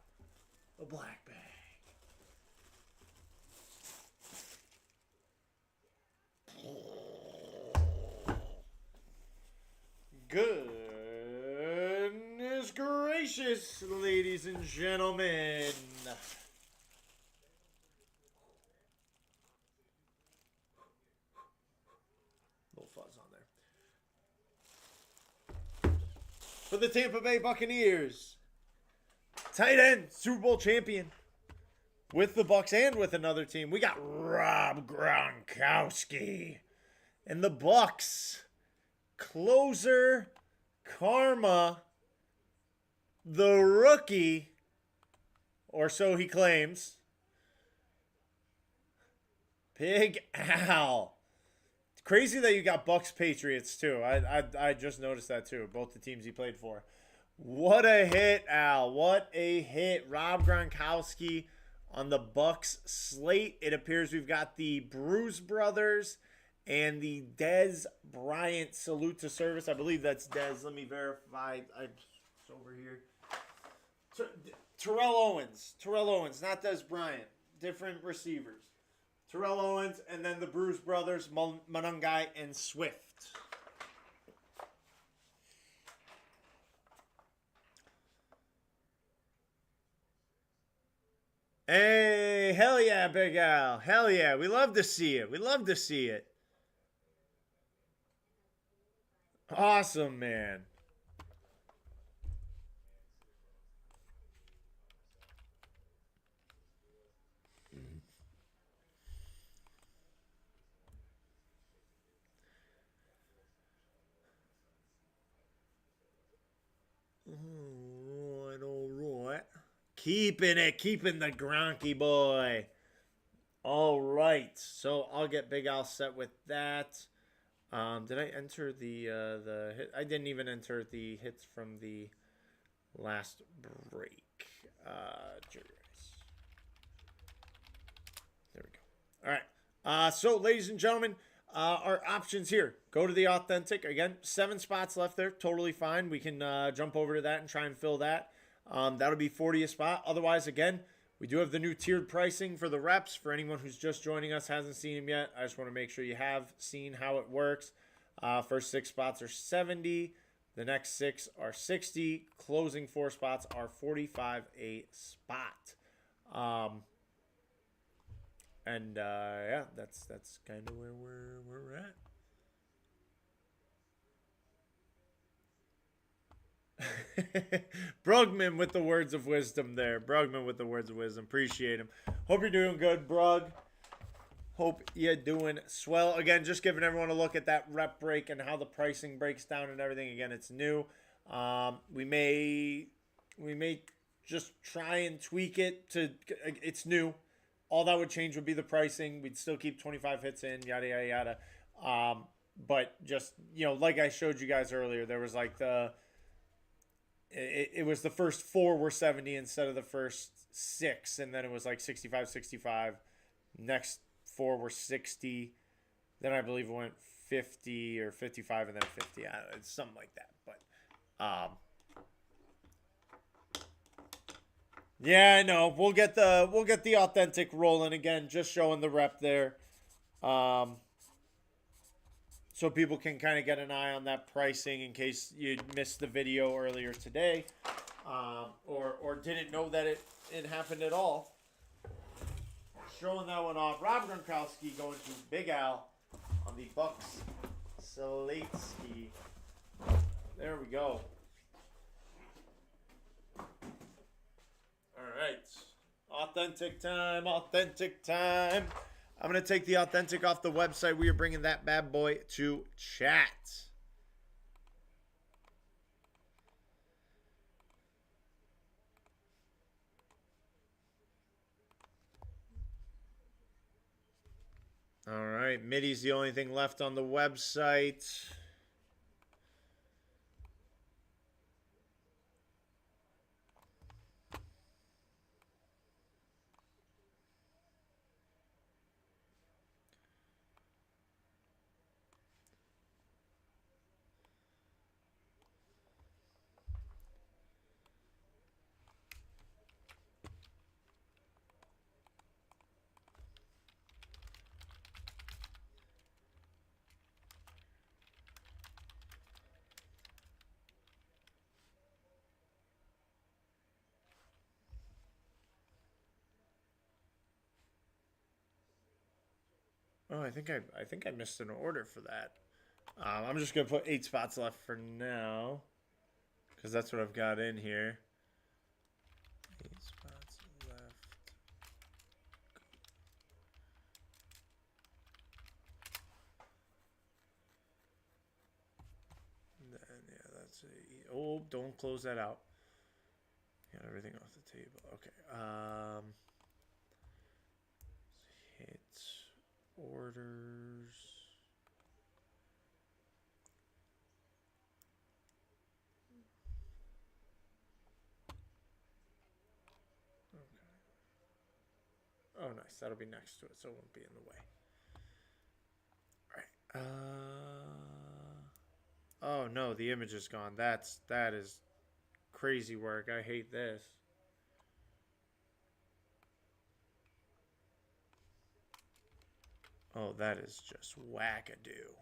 Speaker 1: A black bag. Goodness gracious, ladies and gentlemen. Little fuzz on there. For the Tampa Bay Buccaneers, tight end, Super Bowl champion. With the Bucks and with another team, we got Rob Gronkowski. And the Bucks, closer, Karma, the rookie, or so he claims, Big Al. It's crazy that you got Bucks Patriots too. I just noticed that too. Both the teams he played for. What a hit, Al. What a hit. Rob Gronkowski on the Bucks slate. It appears we've got the Bruce brothers and the Dez Bryant salute to service. I believe that's Dez. Let me verify. It's over here. Terrell Owens. Terrell Owens, not Dez Bryant. Different receivers. Terrell Owens, and then the Bruce brothers, Monungai and Swift. Hey, hell yeah, Big Al. Hell yeah. We love to see it. We love to see it. Awesome, man. All right. Keeping the Gronky boy. All right, so I'll get Big Al set with that. Did I enter the hit? I didn't even enter the hits from the last break. There we go. All right. So, ladies and gentlemen, Our options here. Go to the authentic. Again, 7 spots left there. Totally fine. We can jump over to that and try and fill that. That'll be 40 a spot. Otherwise, again, we do have the new tiered pricing for the reps. For anyone who's just joining us, hasn't seen them yet, I just want to make sure you have seen how it works. First 6 spots are 70. The next 6 are 60. Closing 4 spots are 45 a spot. Yeah, that's kind of where we're at. Brugman with the words of wisdom there. Brugman with the words of wisdom. Appreciate him. Hope you're doing good, Brug. Hope you're doing swell. Again, just giving everyone a look at that rep break and how the pricing breaks down and everything. Again, it's new. We may just try and tweak it to. It's new. All that would change would be the pricing. We'd still keep 25 hits in, yada, yada, yada. But just, like I showed you guys earlier, there was like it was the first 4 were 70 instead of the first 6. And then it was like 65, 65. Next 4 were 60. Then I believe it went 50 or 55 and then 50. I don't know, it's something like that. But, yeah, I know. We'll get the authentic rolling again, just showing the rep there. So people can kind of get an eye on that pricing in case you missed the video earlier today. Or didn't know that it happened at all. Showing that one off. Rob Gronkowski going to Big Al on the Bucks Slateski. There we go. All right. Authentic time. Authentic time. I'm going to take the authentic off the website. We are bringing that bad boy to chat. All right. Midi's the only thing left on the website. Oh, I think I missed an order for that. I'm just gonna put 8 spots left for now, because that's what I've got in here. 8 spots left. And then yeah, that's it. Oh, don't close that out. Got everything off the table. Okay. Hit orders. Oh, nice. That'll be next to it, so it won't be in the way. All right. Oh no, the image is gone. That is crazy work. I hate this. Oh, that is just wackadoo.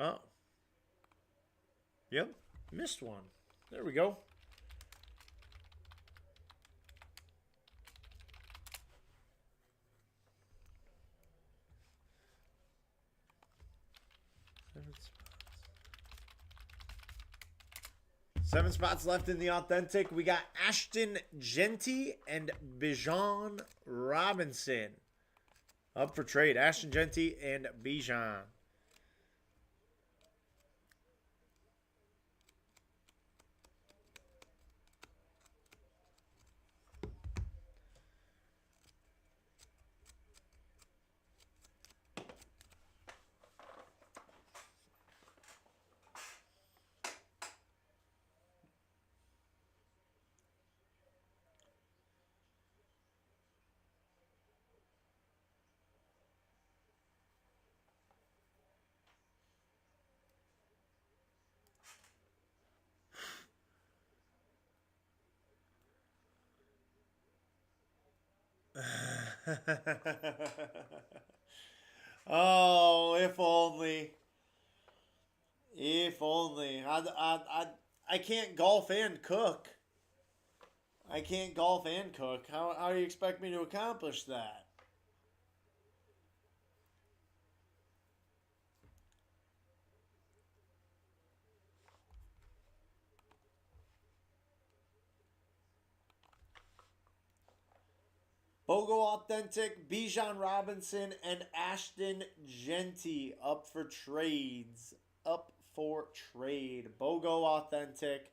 Speaker 1: Oh. Yep. Missed one. There we go. Seven spots left in the authentic. We got Ashton Genty and Bijan Robinson up for trade. Ashton Genty and Bijan. Oh, if only. If only. I can't golf and cook. I can't golf and cook. How do you expect me to accomplish that? Bogo Authentic, Bijan Robinson, and Ashton Genty up for trades. Up for trade. Bogo Authentic.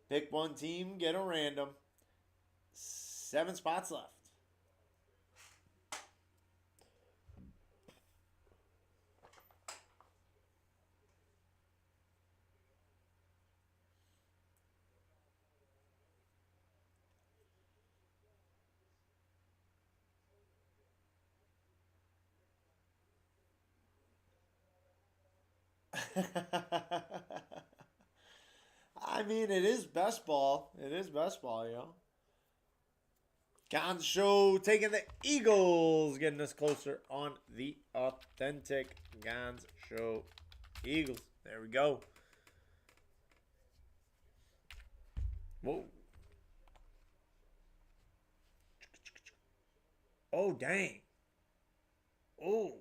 Speaker 1: Pick one team, get a random. 7 spots left. I mean, it is best ball. It is best ball, yo. Gonz Show taking the Eagles, getting us closer on the authentic Gonz Show Eagles. There we go. Whoa. Oh, dang. Oh.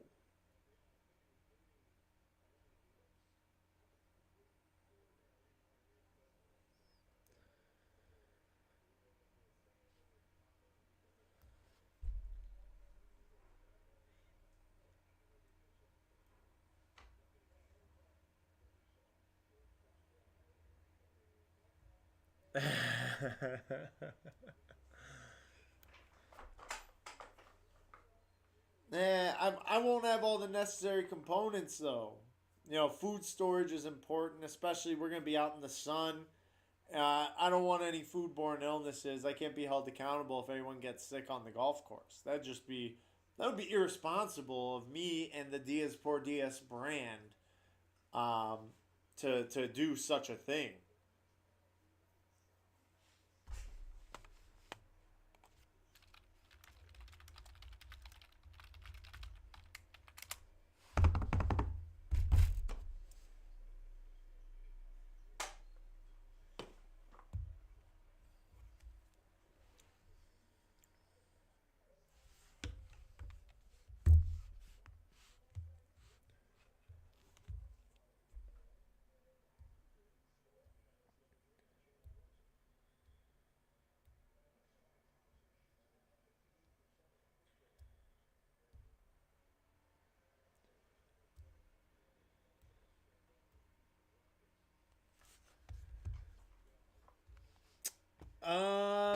Speaker 1: I won't have all the necessary components though. You know, food storage is important, especially we're going to be out in the sun. I don't want any foodborne illnesses. I can't be held accountable if anyone gets sick on the golf course. That would be irresponsible of me and the Diaz por Diaz brand um, to do such a thing.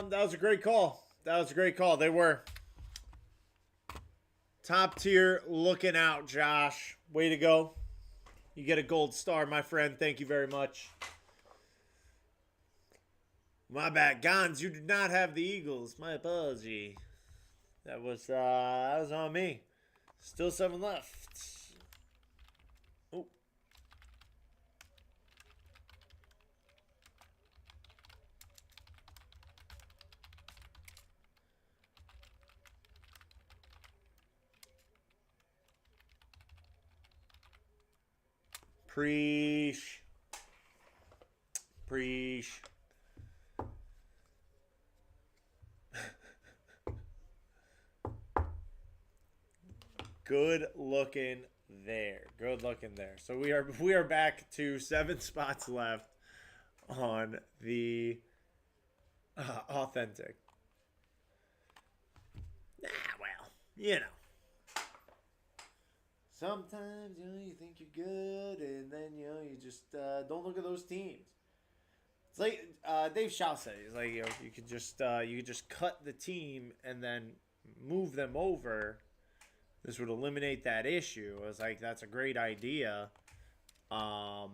Speaker 1: That was a great call. That was a great call. They were top tier. Looking out, Josh. Way to go. You get a gold star, my friend. Thank you very much. My bad, Gons. You did not have the Eagles. My apology. That was on me. Still 7 left. Oh, preach, preach. Good looking there. Good looking there. So we are back to 7 spots left on the authentic. Well, you know. Sometimes you think you're good, and then you just don't look at those teams. It's like Dave Shaw said. He's like you could just cut the team and then move them over. This would eliminate that issue. I was like, that's a great idea. I'll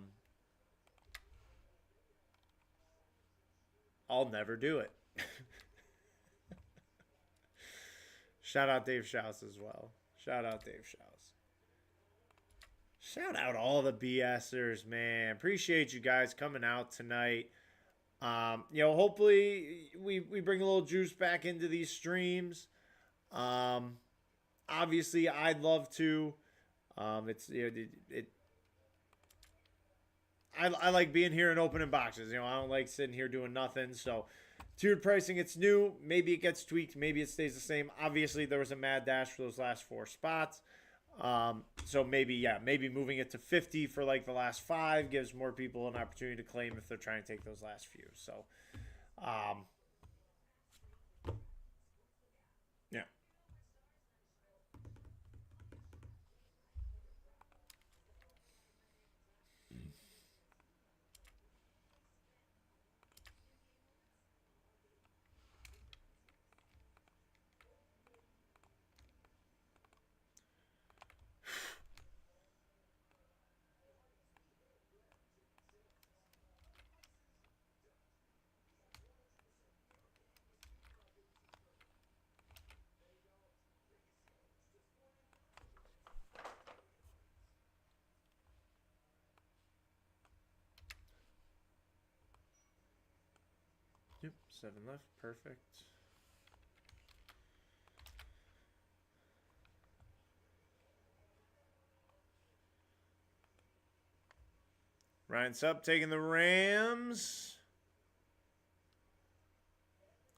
Speaker 1: never do it. Shout out Dave Schaus as well. Shout out Dave Schaus. Shout out all the BSers, man. Appreciate you guys coming out tonight. Hopefully we bring a little juice back into these streams. Um, Obviously, I'd love to. It's I like being here and opening boxes. You know, I don't like sitting here doing nothing. So, tiered pricing, it's new. Maybe it gets tweaked. Maybe it stays the same. Obviously, there was a mad dash for those last 4 spots. So maybe, yeah, maybe moving it to 50 for like the last 5 gives more people an opportunity to claim if they're trying to take those last few. So, um, yeah. Yep, 7 left. Perfect. Ryan Sup taking the Rams.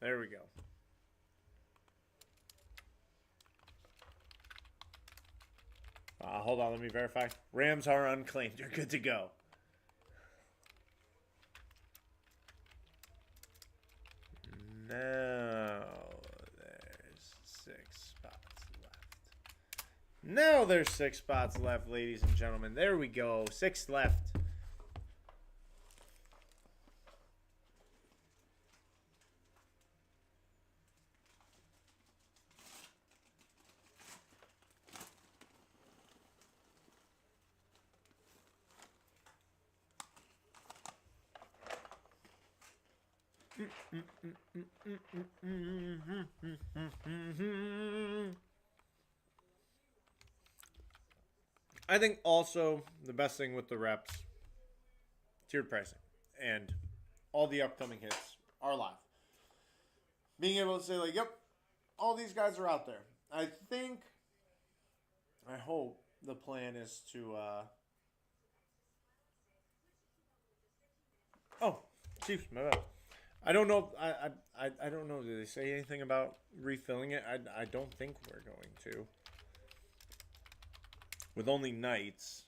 Speaker 1: There we go. Hold on, let me verify. Rams are unclaimed. You're good to go. Now there's 6 spots left. Now there's 6 spots left, ladies and gentlemen. There we go. 6 left. I think also the best thing with the reps, tiered pricing, and all the upcoming hits are live. Being able to say, like, yep, all these guys are out there. I think, I hope the plan is to, oh, Chiefs, my bad. I don't know. I don't know. Did they say anything about refilling it? I don't think we're going to. With only Knights.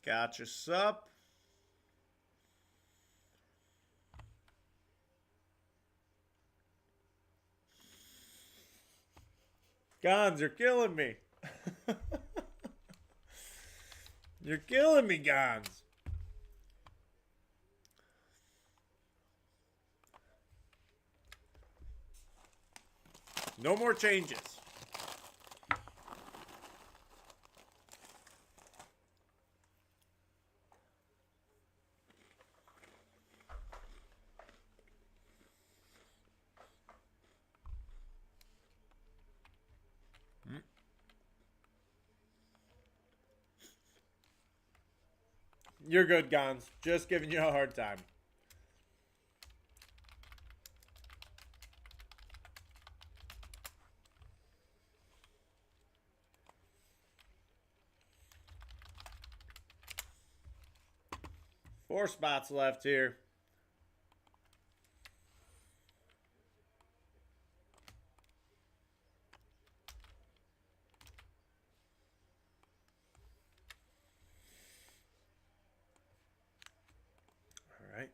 Speaker 1: Gotcha, sup. Gons, you're killing me. You're killing me, Gons. No more changes. You're good, Gons. Just giving you a hard time. Four spots left here. All right.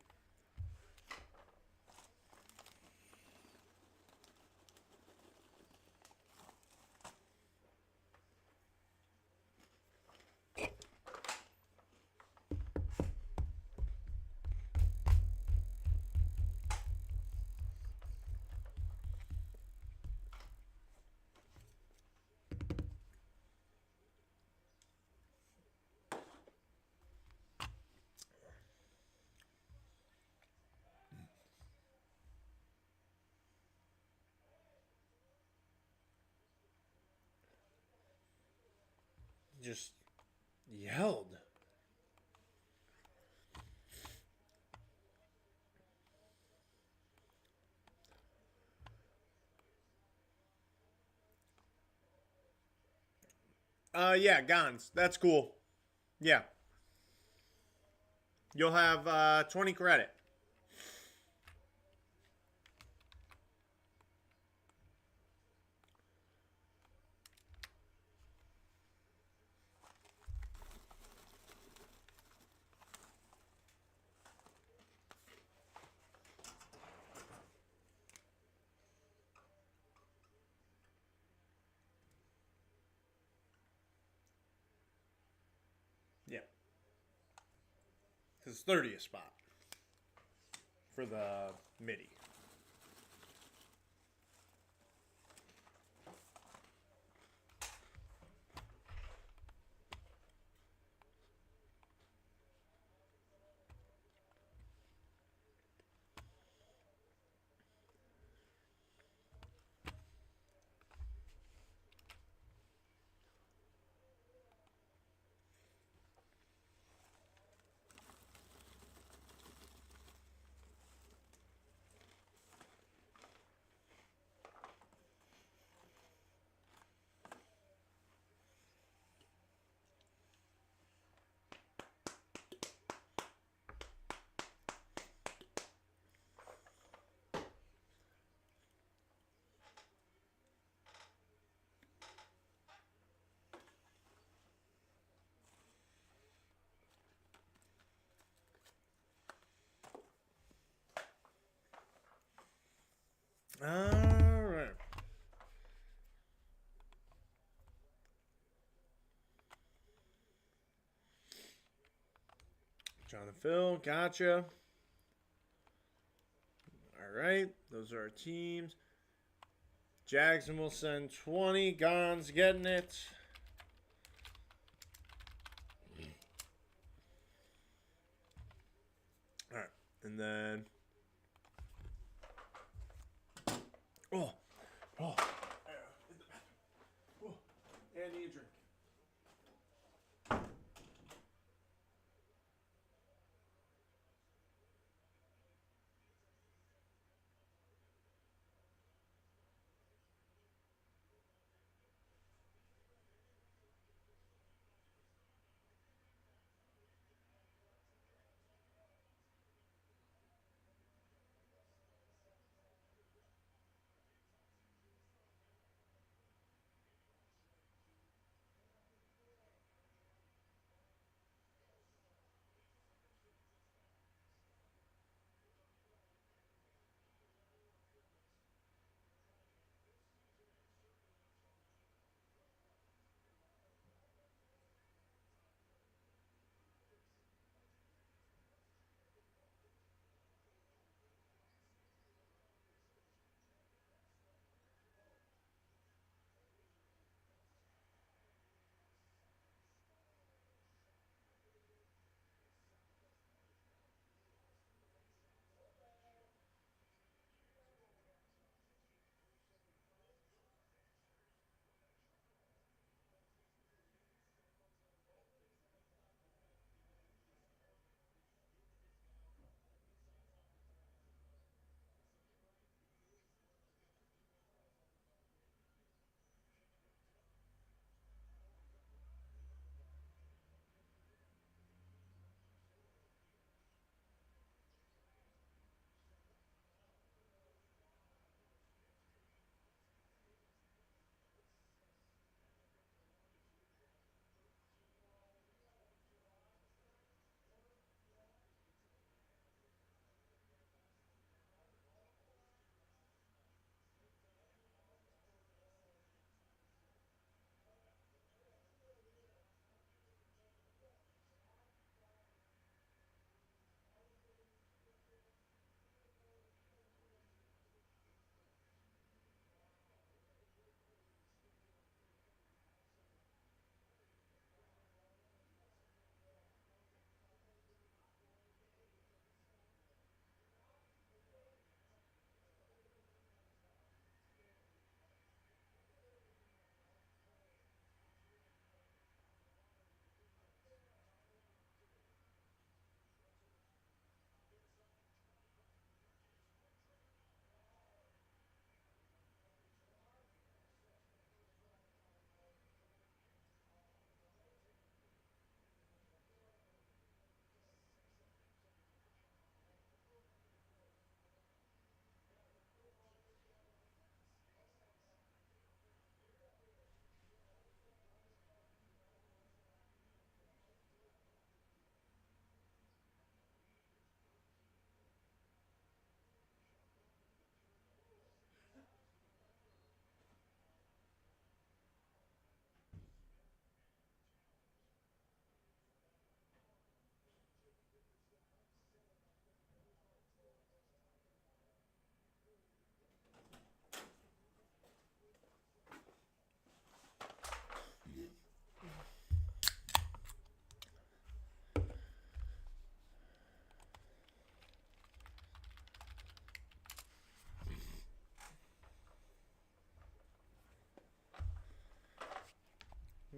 Speaker 1: just yelled. Yeah, Gons. That's cool. Yeah. You'll have 20 credit. Yeah. Because 30th spot for the MIDI. All right. Jonathan Phil, gotcha. All right. Those are our teams. Jackson will send 20. Gon's getting it. All right. And then. Oh. Oh. Oh. And I need a drink.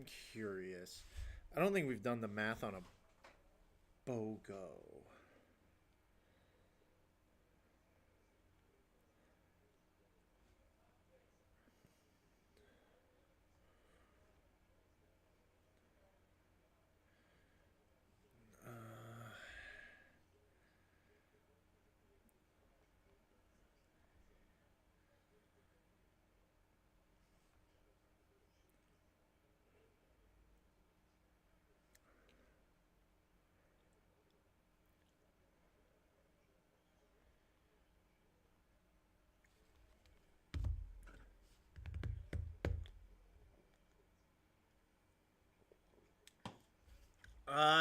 Speaker 1: I'm curious. I don't think we've done the math on a BOGO.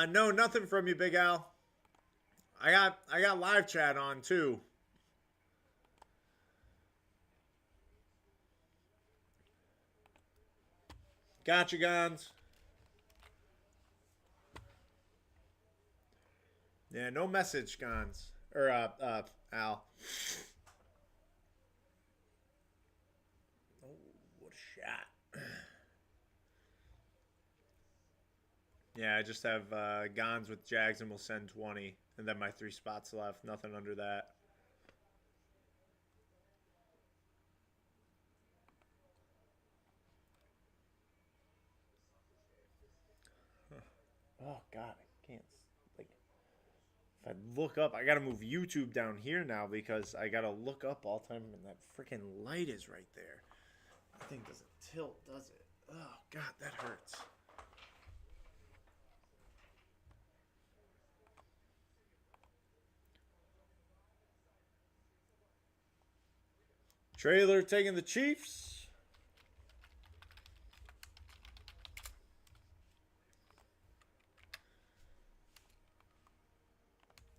Speaker 1: No, nothing from you, Big Al. I got live chat on too. Gotcha, Gons. Yeah, no message, Gons. Or Al. Oh, what a shot. Yeah, I just have Gons with Jags and we'll send 20. And then my 3 spots left. Nothing under that. Oh God, I can't. Like, if I look up, I gotta move YouTube down here now because I gotta look up all the time, and that freaking light is right there. That thing doesn't tilt, does it? Oh God, that hurts. Trailer taking the Chiefs.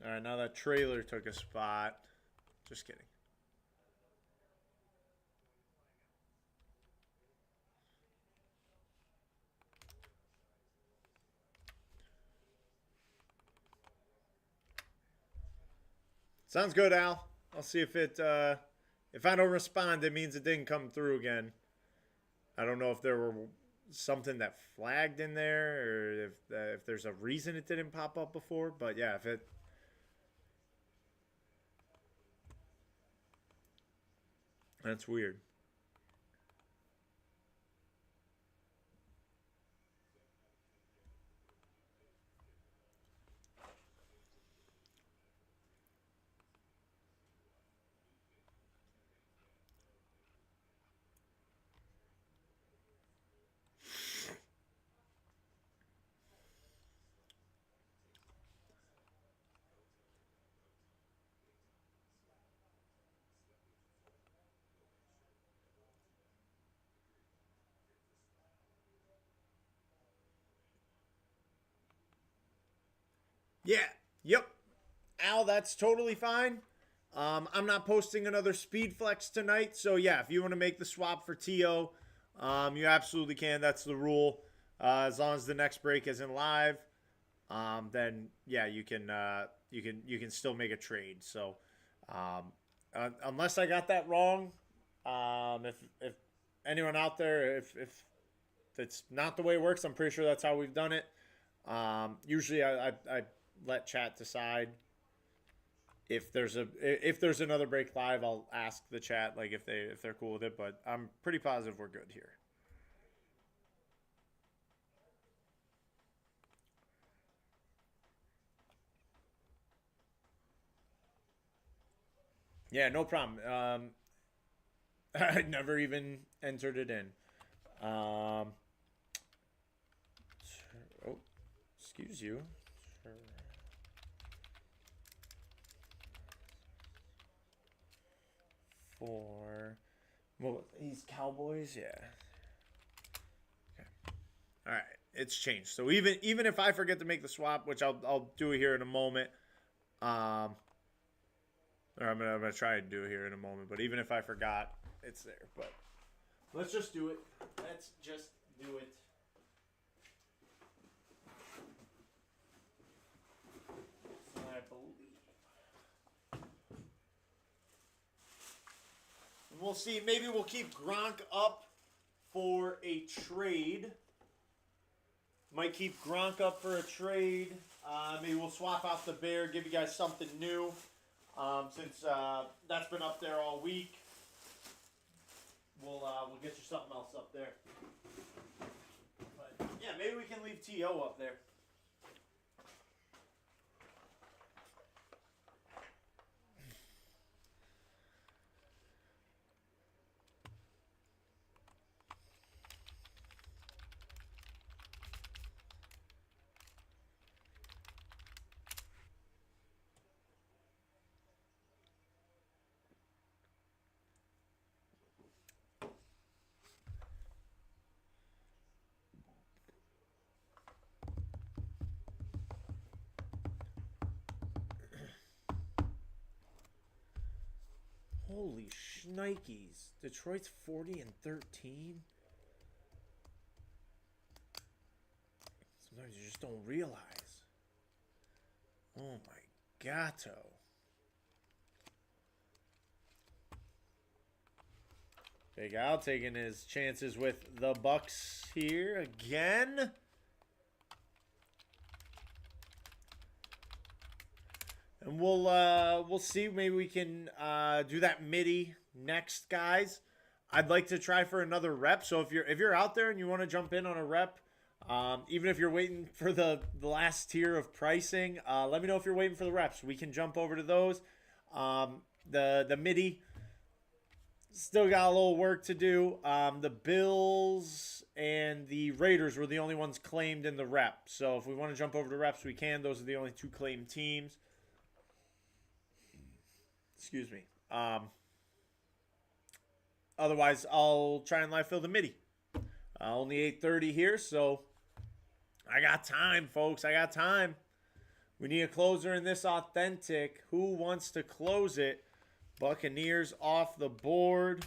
Speaker 1: All right, now that trailer took a spot. Just kidding. Sounds good, Al. I'll see if if I don't respond, it means it didn't come through again. I don't know if there were something that flagged in there or if there's a reason it didn't pop up before. But yeah, if it. That's weird. Yeah. Yep. Al, that's totally fine. I'm not posting another speed flex tonight, so yeah, if you want to make the swap for To, you absolutely can. That's the rule. As long as the next break isn't live, then yeah, you can still make a trade. So unless I got that wrong, if anyone out there, if it's not the way it works, I'm pretty sure that's how we've done it. Usually I let chat decide if there's another break live. I'll ask the chat like if they're cool with it, but I'm pretty positive we're good here. Yeah, no problem. I never even entered it in. Oh, excuse you. For well, he's Cowboys, yeah. Okay. All right, it's changed. So even if I forget to make the swap, which I'll do it here in a moment, or I'm gonna try to do it here in a moment. But even if I forgot, it's there. But let's just do it. Let's just do it. So I believe. We'll see. Maybe we'll keep Gronk up for a trade. Might keep Gronk up for a trade. Maybe we'll swap out the bear, give you guys something new. Since that's been up there all week, we'll get you something else up there. But yeah, maybe we can leave T.O. up there. Holy shnikes. Detroit's 40-13? Sometimes you just don't realize. Oh my gato. Big Al taking his chances with the Bucks here again. And we'll see. Maybe we can do that midi next, guys. I'd like to try for another rep. So if you're out there and you want to jump in on a rep, even if you're waiting for the last tier of pricing, let me know if you're waiting for the reps. We can jump over to those. The midi still got a little work to do. The Bills and the Raiders were the only ones claimed in the rep. So if we want to jump over to reps, we can. Those are the only two claimed teams. Excuse me. Otherwise, I'll try and live fill the midi. Only 8:30 here, so I got time, folks. I got time. We need a closer in this authentic. Who wants to close it? Buccaneers off the board.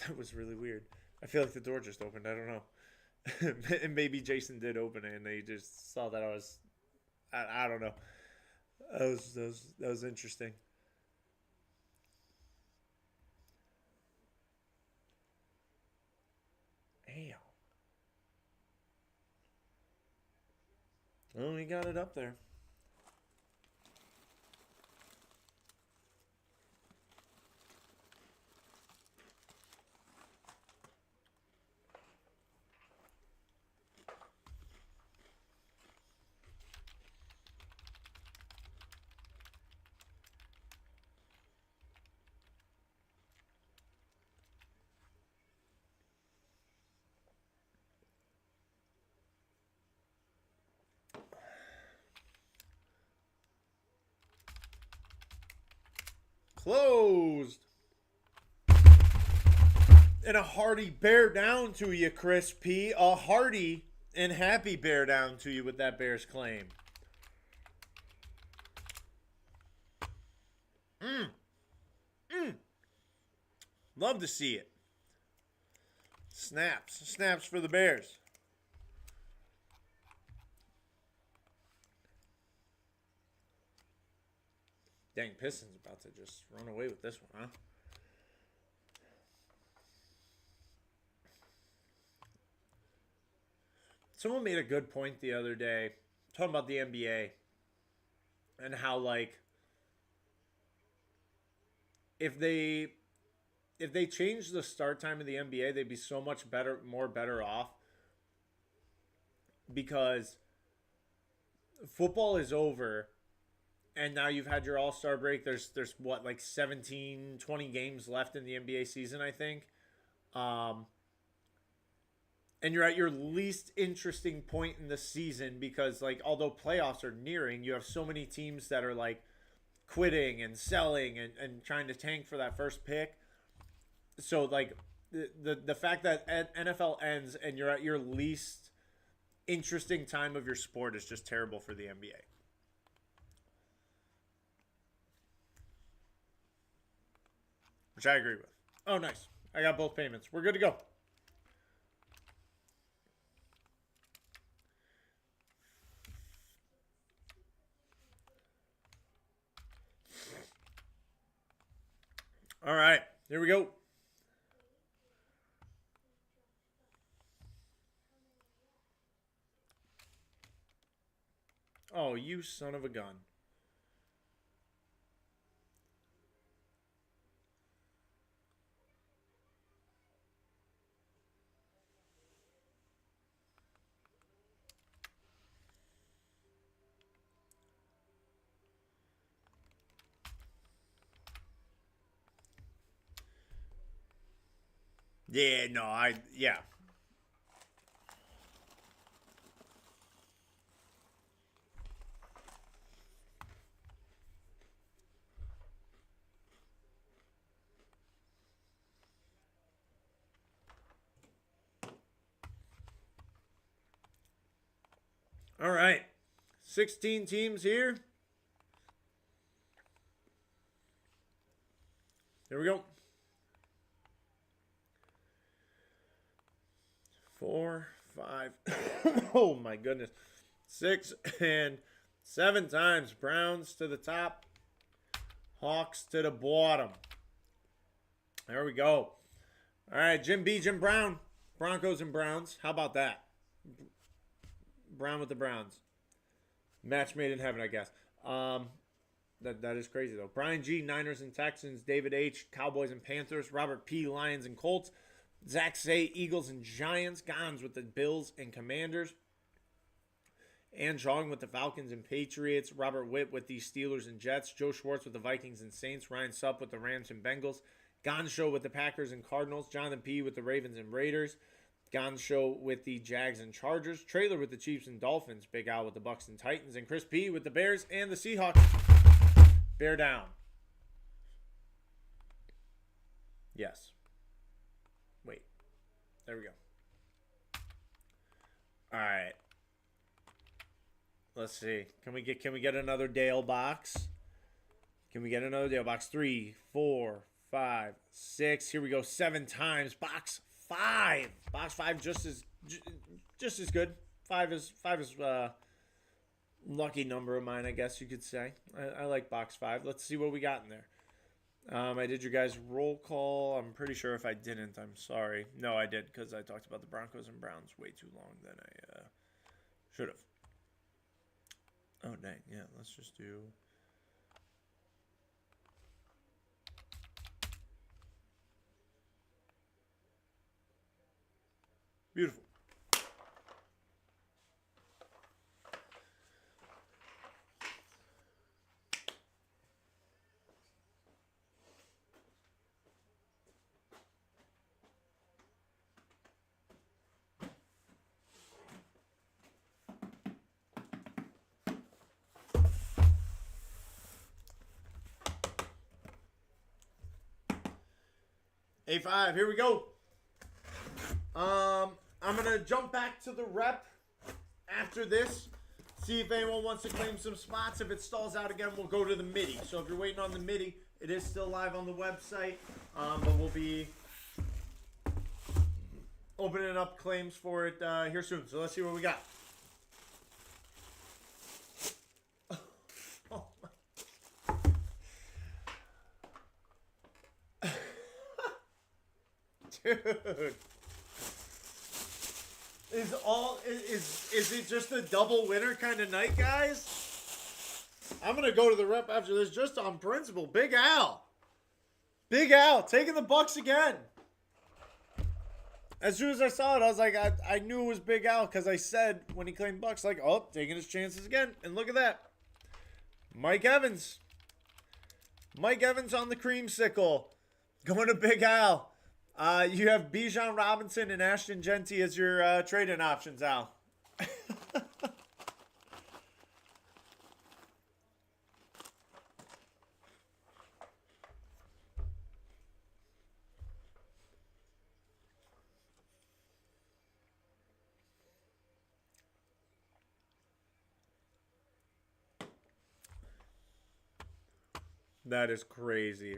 Speaker 1: That was really weird. I feel like the door just opened. I don't know. And maybe Jason did open it and they just saw that I was... I don't know. That was interesting. Damn. Oh, he got it up there. Closed. And a hearty bear down to you, Chris P. A hearty and happy bear down to you with that Bears claim. Love to see it. Snaps. Snaps for the Bears. Dang, Pistons about to just run away with this one, huh? Someone made a good point the other day talking about the NBA and how, like, if they changed the start time of the NBA, they'd be so much more better off, because football is over and now you've had your All-Star break. There's what, like 17, 20 games left in the NBA season, I think. And you're at your least interesting point in the season because, like, although playoffs are nearing, you have so many teams that are, like, quitting and selling and trying to tank for that first pick. So, like, the fact that NFL ends and you're at your least interesting time of your sport is just terrible for the NBA. Which I agree with. Oh, nice. I got both payments. We're good to go. All right. Here we go. Oh, you son of a gun. Yeah, no, yeah. All right. 16 teams here. Here we go. 4, 5. Oh my goodness. 6 and 7 times. Browns to the top. Hawks to the bottom. There we go. All right, Jim B, Jim Brown. Broncos and Browns. How about that? Brown with the Browns. Match made in heaven, I guess. That is crazy, though. Brian G, Niners and Texans. David H, Cowboys and Panthers. Robert P, Lions and Colts. Zach Say, Eagles and Giants. Gons with the Bills and Commanders. Ann Jong with the Falcons and Patriots. Robert Witt with the Steelers and Jets. Joe Schwartz with the Vikings and Saints. Ryan Supp with the Rams and Bengals. Gon Show with the Packers and Cardinals. Jonathan P with the Ravens and Raiders. Gon Show with the Jags and Chargers. Trailer with the Chiefs and Dolphins. Big Al with the Bucks and Titans. And Chris P with the Bears and the Seahawks. Bear down. Yes. Wait. There we go. All right. Let's see. Can we get another Dale box? Can we get another Dale box? 3, 4, 5, 6. Here we go. 7 times. Box 5. Box 5 just as good. 5 is lucky number of mine, I guess you could say. I like box 5. Let's see what we got in there. I did your guys' roll call. I'm pretty sure if I didn't, I'm sorry. No, I did because I talked about the Broncos and Browns way too long than I should have. Oh, dang. Yeah, let's just do... Beautiful. A5, here we go. I'm going to jump back to the rep after this. See if anyone wants to claim some spots. If it stalls out again, we'll go to the MIDI. So if you're waiting on the MIDI, it is still live on the website. But we'll be opening up claims for it here soon. So let's see what we got. Oh my. Dude. Is it just a double winner kind of night, guys? I'm gonna go to the rep after this just on principle. Big Al taking the Bucks again. As soon as I saw it, I was like, I knew it was Big Al because I said when he claimed Bucks, like, oh, taking his chances again. And look at that, Mike Evans on the creamsicle, going to Big Al. You have Bijan Robinson and Ashton Genty as your trade-in options, Al. That is crazy.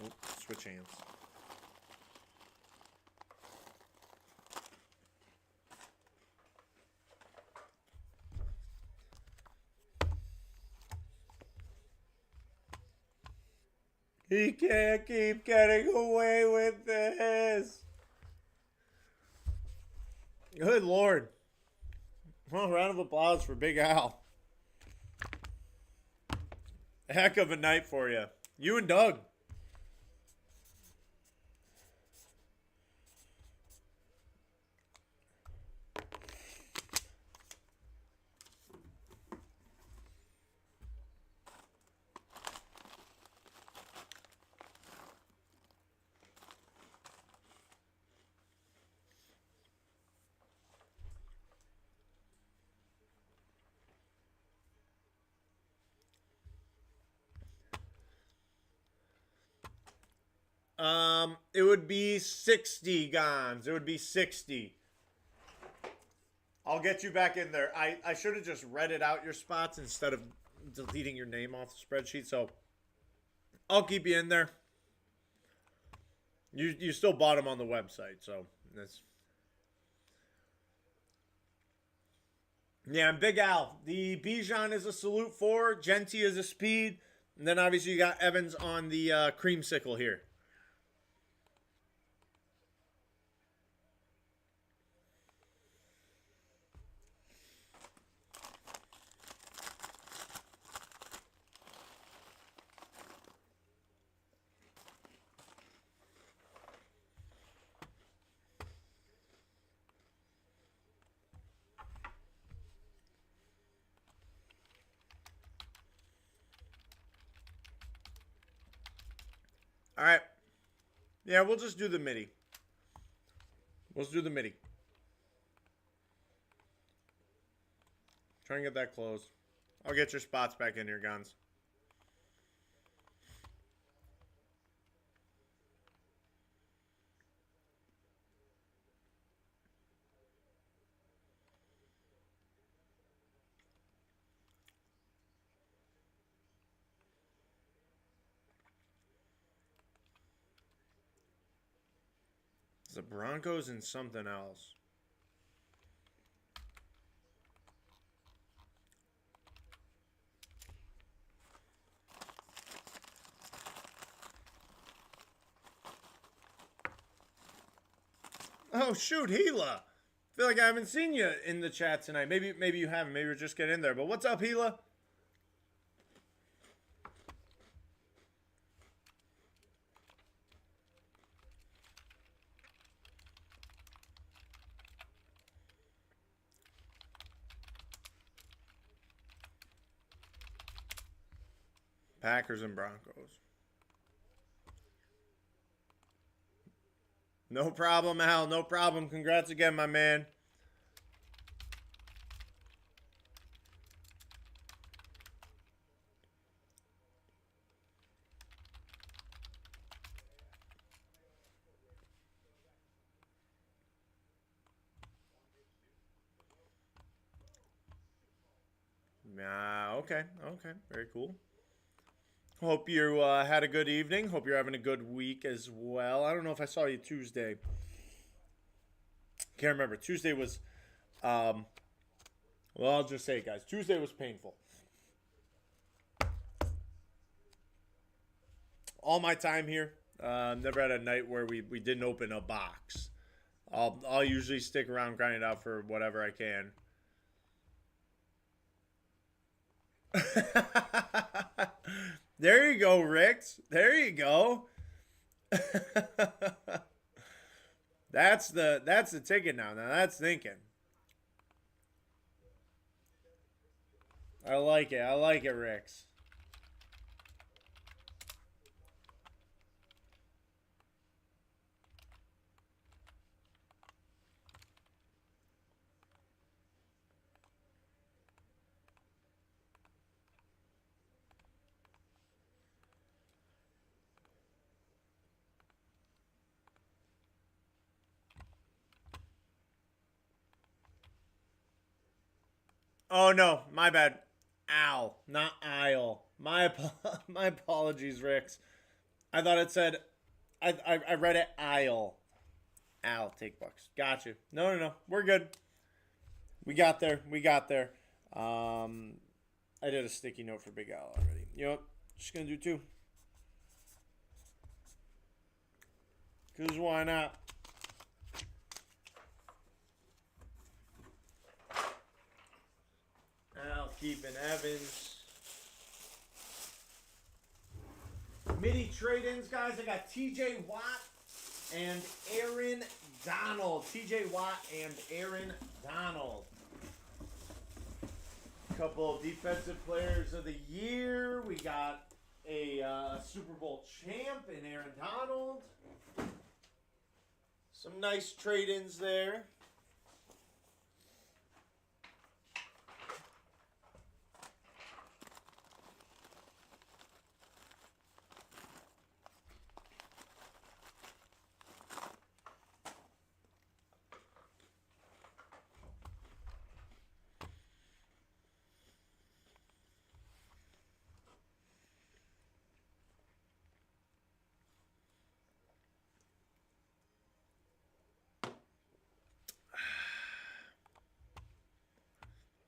Speaker 1: Oh, switch hands. He can't keep getting away with this. Good Lord. Well, round of applause for Big Al. Heck of a night for you. You and Doug. It would be 60 Gons. It would be 60. I'll get you back in there. I should have just read it out your spots instead of deleting your name off the spreadsheet. So I'll keep you in there. You still bought them on the website, so that's. Yeah, and Big Al. The Bijan is a Salute 4. Genty is a Speed. And then obviously you got Evans on the Creamsicle here. All right. Yeah, we'll just do the MIDI. Let's do the MIDI. Try and get that closed. I'll get your spots back in here, Guns. The Broncos and something else. Oh shoot, Gila. Feel like I haven't seen you in the chat tonight. Maybe you haven't. Maybe you're just getting in there. But what's up, Gila? Packers and Broncos. No problem, Al. No problem. Congrats again, my man. Okay. Okay. Very cool. Hope you had a good evening. Hope you're having a good week as well. I don't know if I saw you Tuesday. Can't remember. Tuesday was, well, I'll just say it, guys. Tuesday was painful. All my time here, never had a night where we didn't open a box. I'll usually stick around, grind it out for whatever I can. There you go, Ricks. There you go. That's the ticket now. Now that's thinking. I like it. I like it, Ricks. Oh no, my bad. Ow, not aisle. My apologies, Ricks. I thought it said. I read it aisle. Ow, take bucks. Got you. No. We're good. We got there. We got there. I did a sticky note for Big Al already. You know what? Just gonna do two. Cause why not? Al, keeping Evans. Midi trade-ins, guys. I got T.J. Watt and Aaron Donald. T.J. Watt and Aaron Donald. Couple of defensive players of the year. We got a Super Bowl champ in Aaron Donald. Some nice trade-ins there.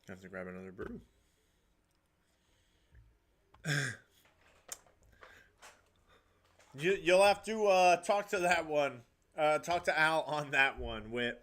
Speaker 1: I have to grab another brew. You'll have to talk to that one. Talk to Al on that one, Whit.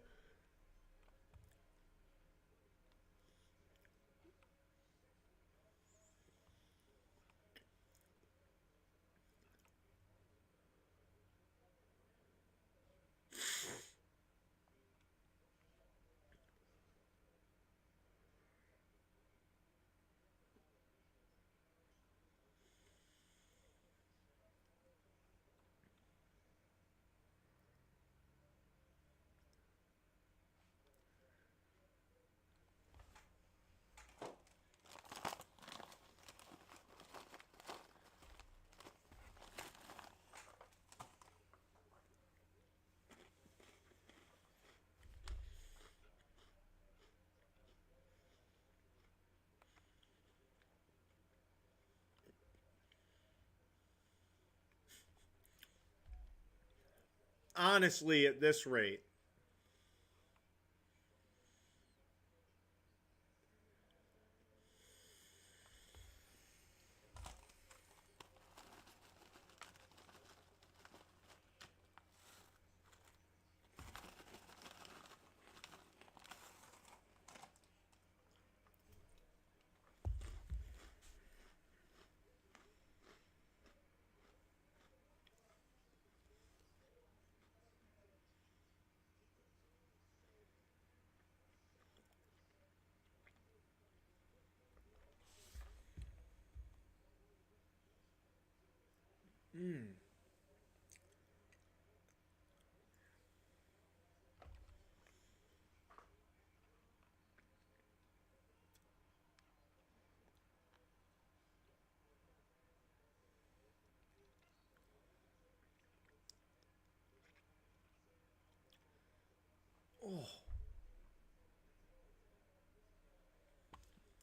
Speaker 1: Honestly, at this rate,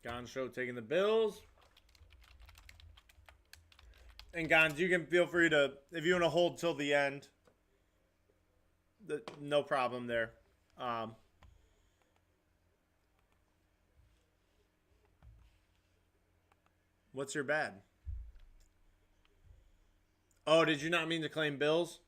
Speaker 1: Gon Show taking the Bills. And Gons, you can feel free to, if you want to hold till the end, no problem there. What's your bad? Oh, did you not mean to claim Bills?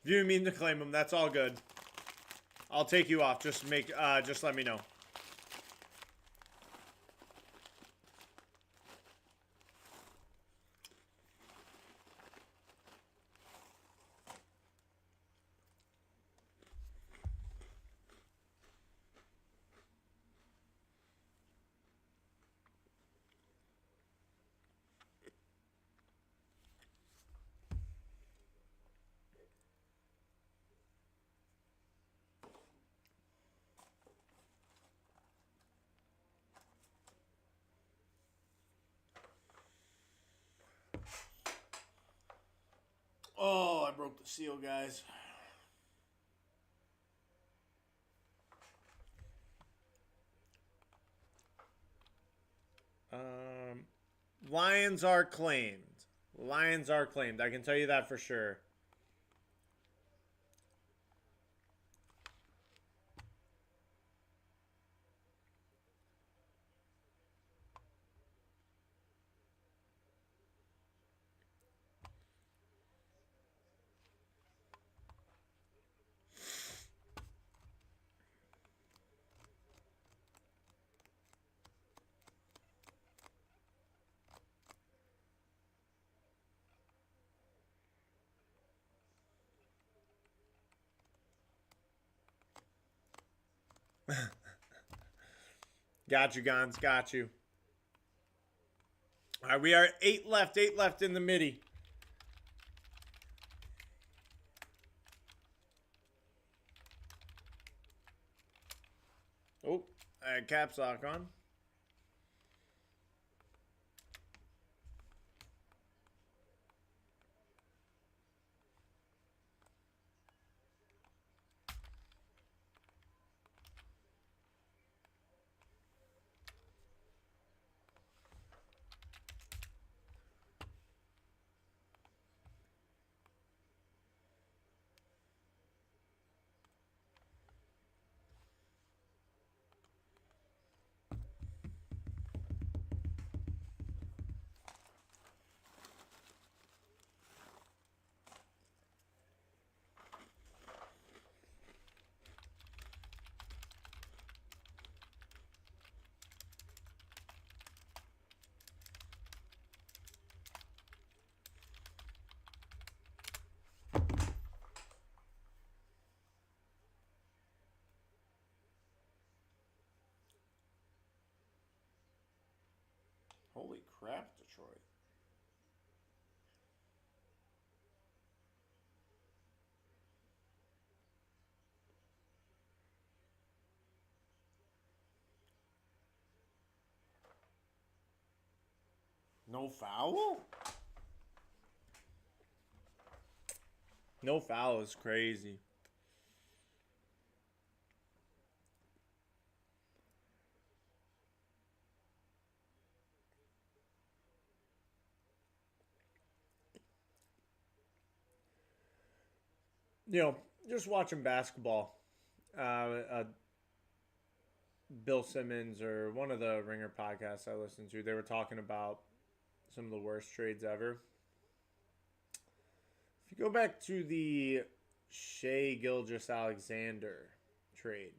Speaker 1: If you mean to claim them, that's all good. I'll take you off. Just let me know. broke the seal, guys. Lions are claimed. Lions are claimed. I can tell you that for sure. Got you, Gons. Got you. All right, we are 8 left. 8 left in the midi. Oh, I had caps lock on. Holy crap, Detroit. No foul? No foul is crazy. You know, just watching basketball. Bill Simmons or one of the Ringer podcasts I listened to, they were talking about some of the worst trades ever. If you go back to the Shea Gilgeous Alexander trade,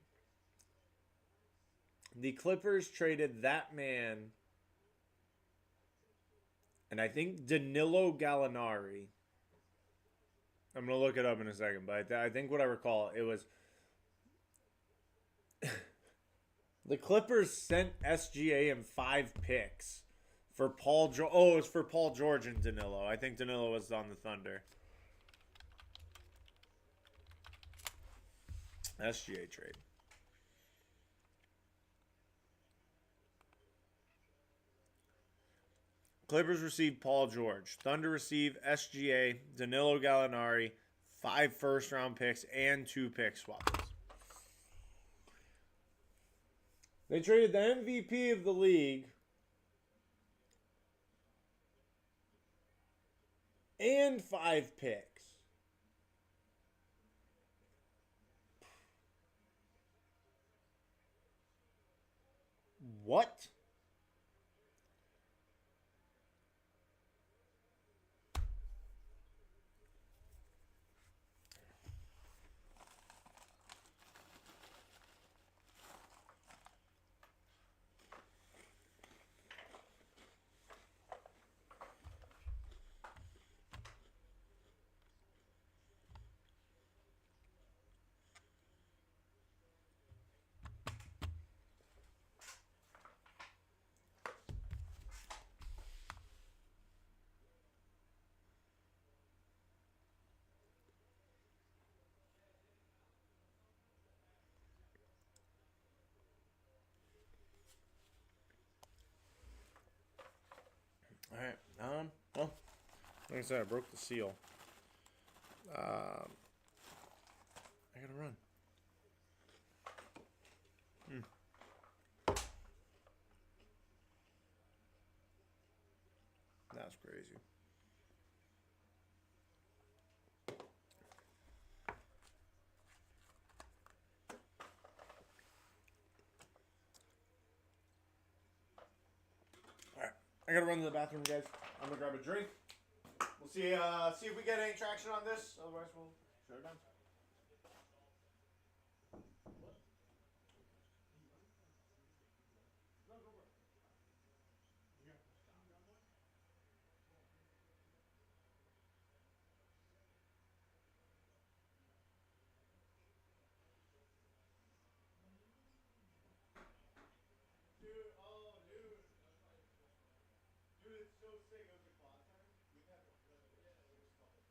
Speaker 1: the Clippers traded that man, and I think Danilo Gallinari. I'm going to look it up in a second, but I think what I recall, it was the Clippers sent SGA and 5 picks for Paul George. Oh, it was for Paul George and Danilo. I think Danilo was on the Thunder. SGA trade. Clippers received Paul George. Thunder received SGA, Danilo Gallinari, 5 first-round picks, and 2 pick swaps. They traded the MVP of the league and 5 picks. What? All right. Well, like I said, I broke the seal. Um, I gotta run. That's crazy. All right, I gotta run to the bathroom, guys. I'm gonna grab a drink. We'll see if we get any traction on this. Otherwise, we'll shut it down. Dude, oh, dude. Dude, it's so sick. It was a quad time. We've had, yeah, it was fun.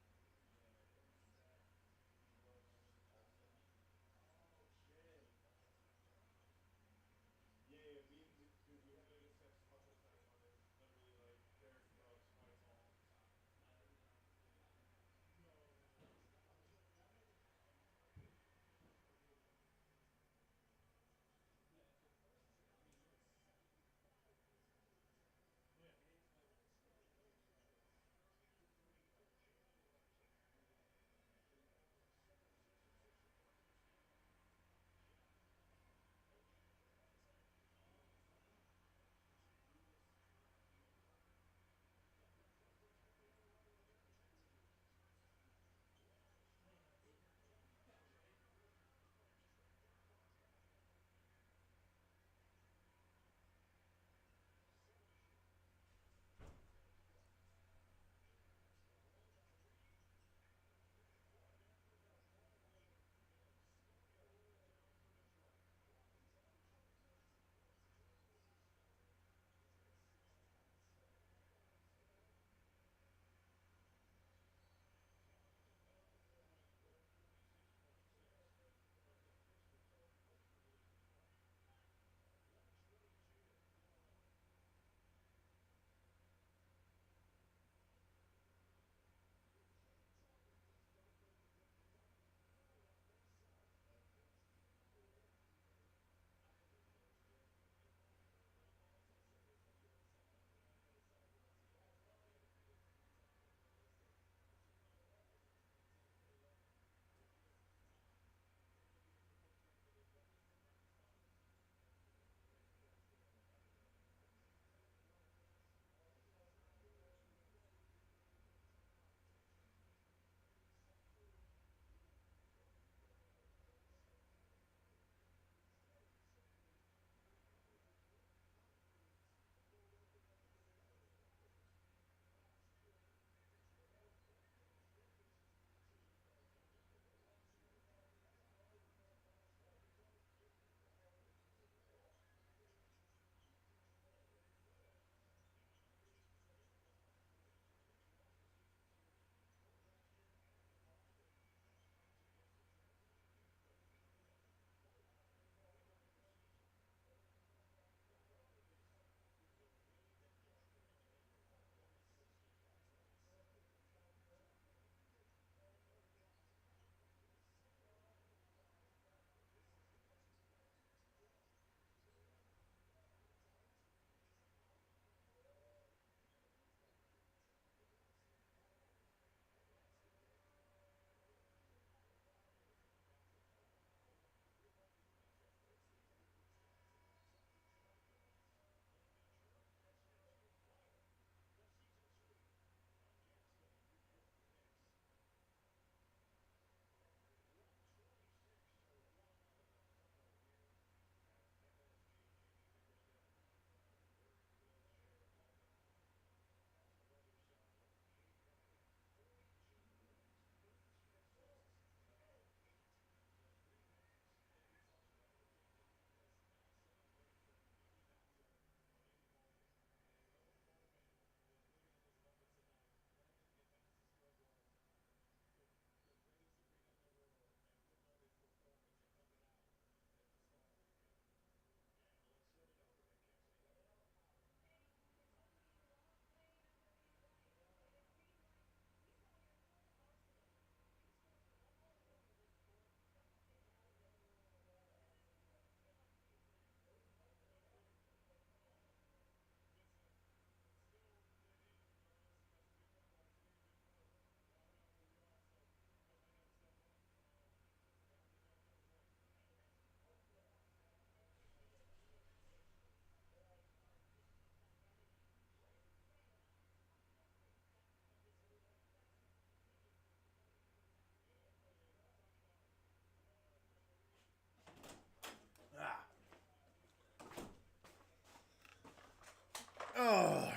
Speaker 1: Oh,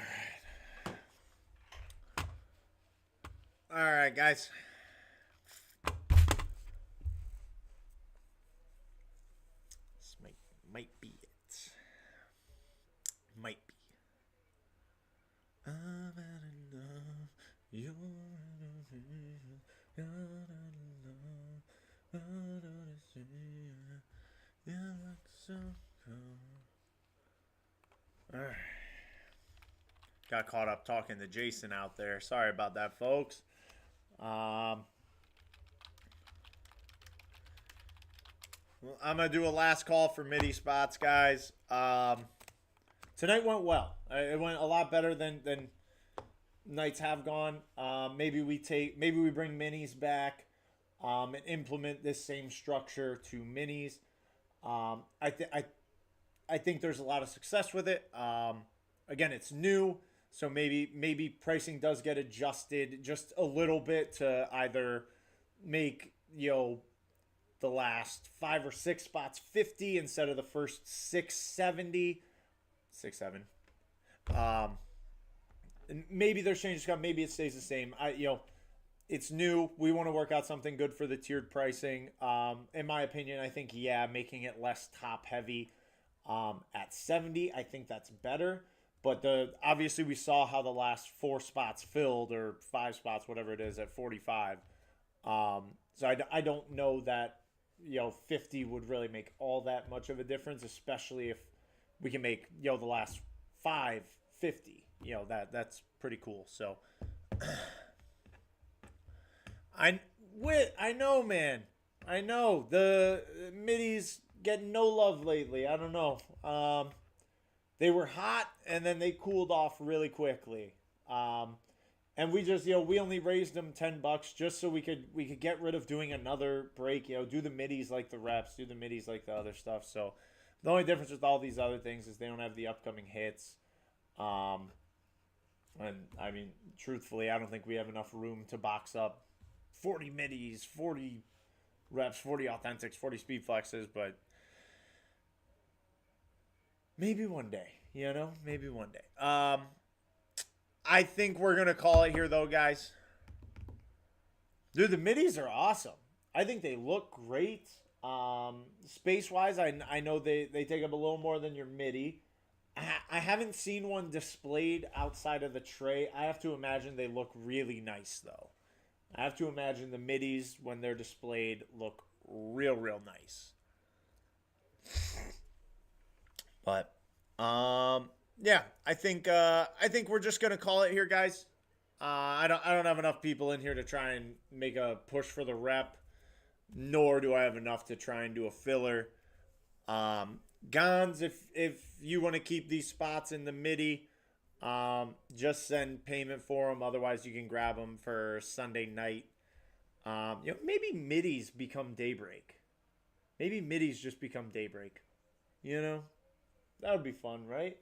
Speaker 1: all right, guys. This might be it. Might be. I'm at enough. You're Alright. Got caught up talking to Jason out there. Sorry about that, folks. I'm going to do a last call for MIDI spots, guys. Tonight went well. It went a lot better than nights have gone. Maybe we bring minis back and implement this same structure to minis. I think there's a lot of success with it. Again, it's new, so maybe pricing does get adjusted just a little bit to either make the last 5 or 6 spots 50 instead of the first 6 70, 6 7. And maybe there's changes come. Maybe it stays the same. It's new. We want to work out something good for the tiered pricing. In my opinion, I think making it less top heavy at 70, I think that's better. But obviously we saw how the last 4 spots filled, or 5 spots, whatever it is, at 45. So I don't know that 50 would really make all that much of a difference, especially if we can make the last 5 50. That's pretty cool. So I know, man. I know the midis getting no love lately. I don't know. They were hot and then they cooled off really quickly. And we just we only raised them $10 just so we could get rid of doing another break. Do the midis like the reps, do the midis like the other stuff. So the only difference with all these other things is they don't have the upcoming hits. And I mean, truthfully, I don't think we have enough room to box up 40 midis, 40 reps, 40 authentics, 40 speed flexes, but maybe one day, maybe one day. I think we're going to call it here, though, guys. Dude, the midis are awesome. I think they look great. Space-wise, I know they take up a little more than your midi. I haven't seen one displayed outside of the tray. I have to imagine they look really nice, though. I have to imagine the midis, when they're displayed, look real, real nice. But, yeah, I think we're just gonna call it here, guys. I don't have enough people in here to try and make a push for the rep, nor do I have enough to try and do a filler. Gons, if you want to keep these spots in the midi, just send payment for them. Otherwise, you can grab them for Sunday night. Maybe midis become daybreak. Maybe midis just become daybreak. That would be fun, right?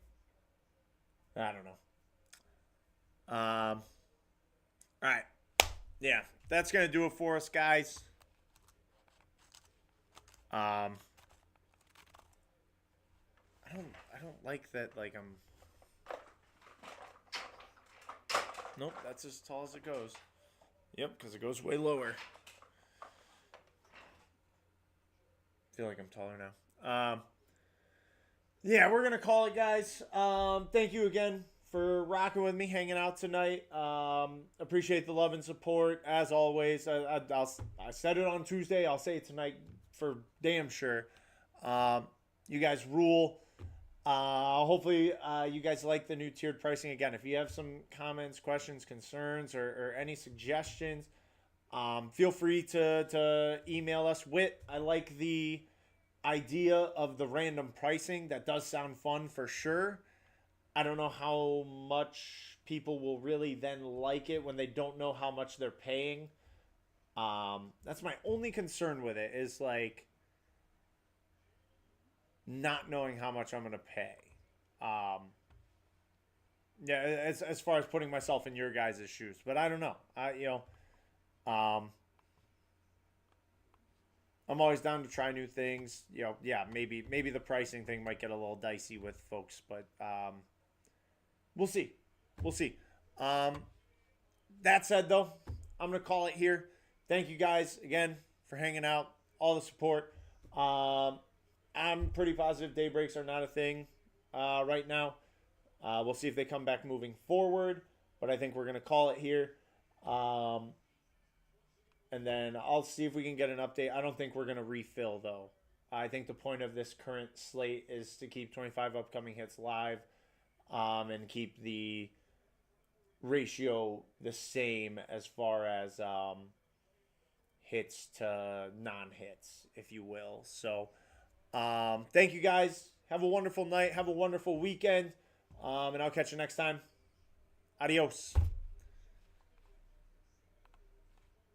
Speaker 1: I don't know. All right. Yeah, that's gonna do it for us, guys. I don't like that. Like Nope, that's as tall as it goes. Yep, because it goes way lower. I feel like I'm taller now. Yeah, we're gonna call it, guys. Thank you again for rocking with me, hanging out tonight. Appreciate the love and support as always. I said it on Tuesday. I'll say it tonight for damn sure. You guys rule. Hopefully, you guys like the new tiered pricing. Again, if you have some comments, questions, concerns, or any suggestions, feel free to email us. I like the idea of the random pricing. That does sound fun for sure. I don't know how much people will really then like it when they don't know how much they're paying. That's my only concern with it, is like not knowing how much I'm going to pay. Yeah, as far as putting myself in your guys' shoes, but I don't know. I'm always down to try new things. Maybe the pricing thing might get a little dicey with folks, but We'll see. We'll see. That said, though, I'm going to call it here. Thank you guys again for hanging out, all the support. I'm pretty positive day breaks are not a thing right now. We'll see if they come back moving forward, but I think we're going to call it here. And then I'll see if we can get an update. I don't think we're going to refill, though. I think the point of this current slate is to keep 25 upcoming hits live and keep the ratio the same as far as hits to non-hits, if you will. So thank you guys. Have a wonderful night. Have a wonderful weekend. And I'll catch you next time. Adios.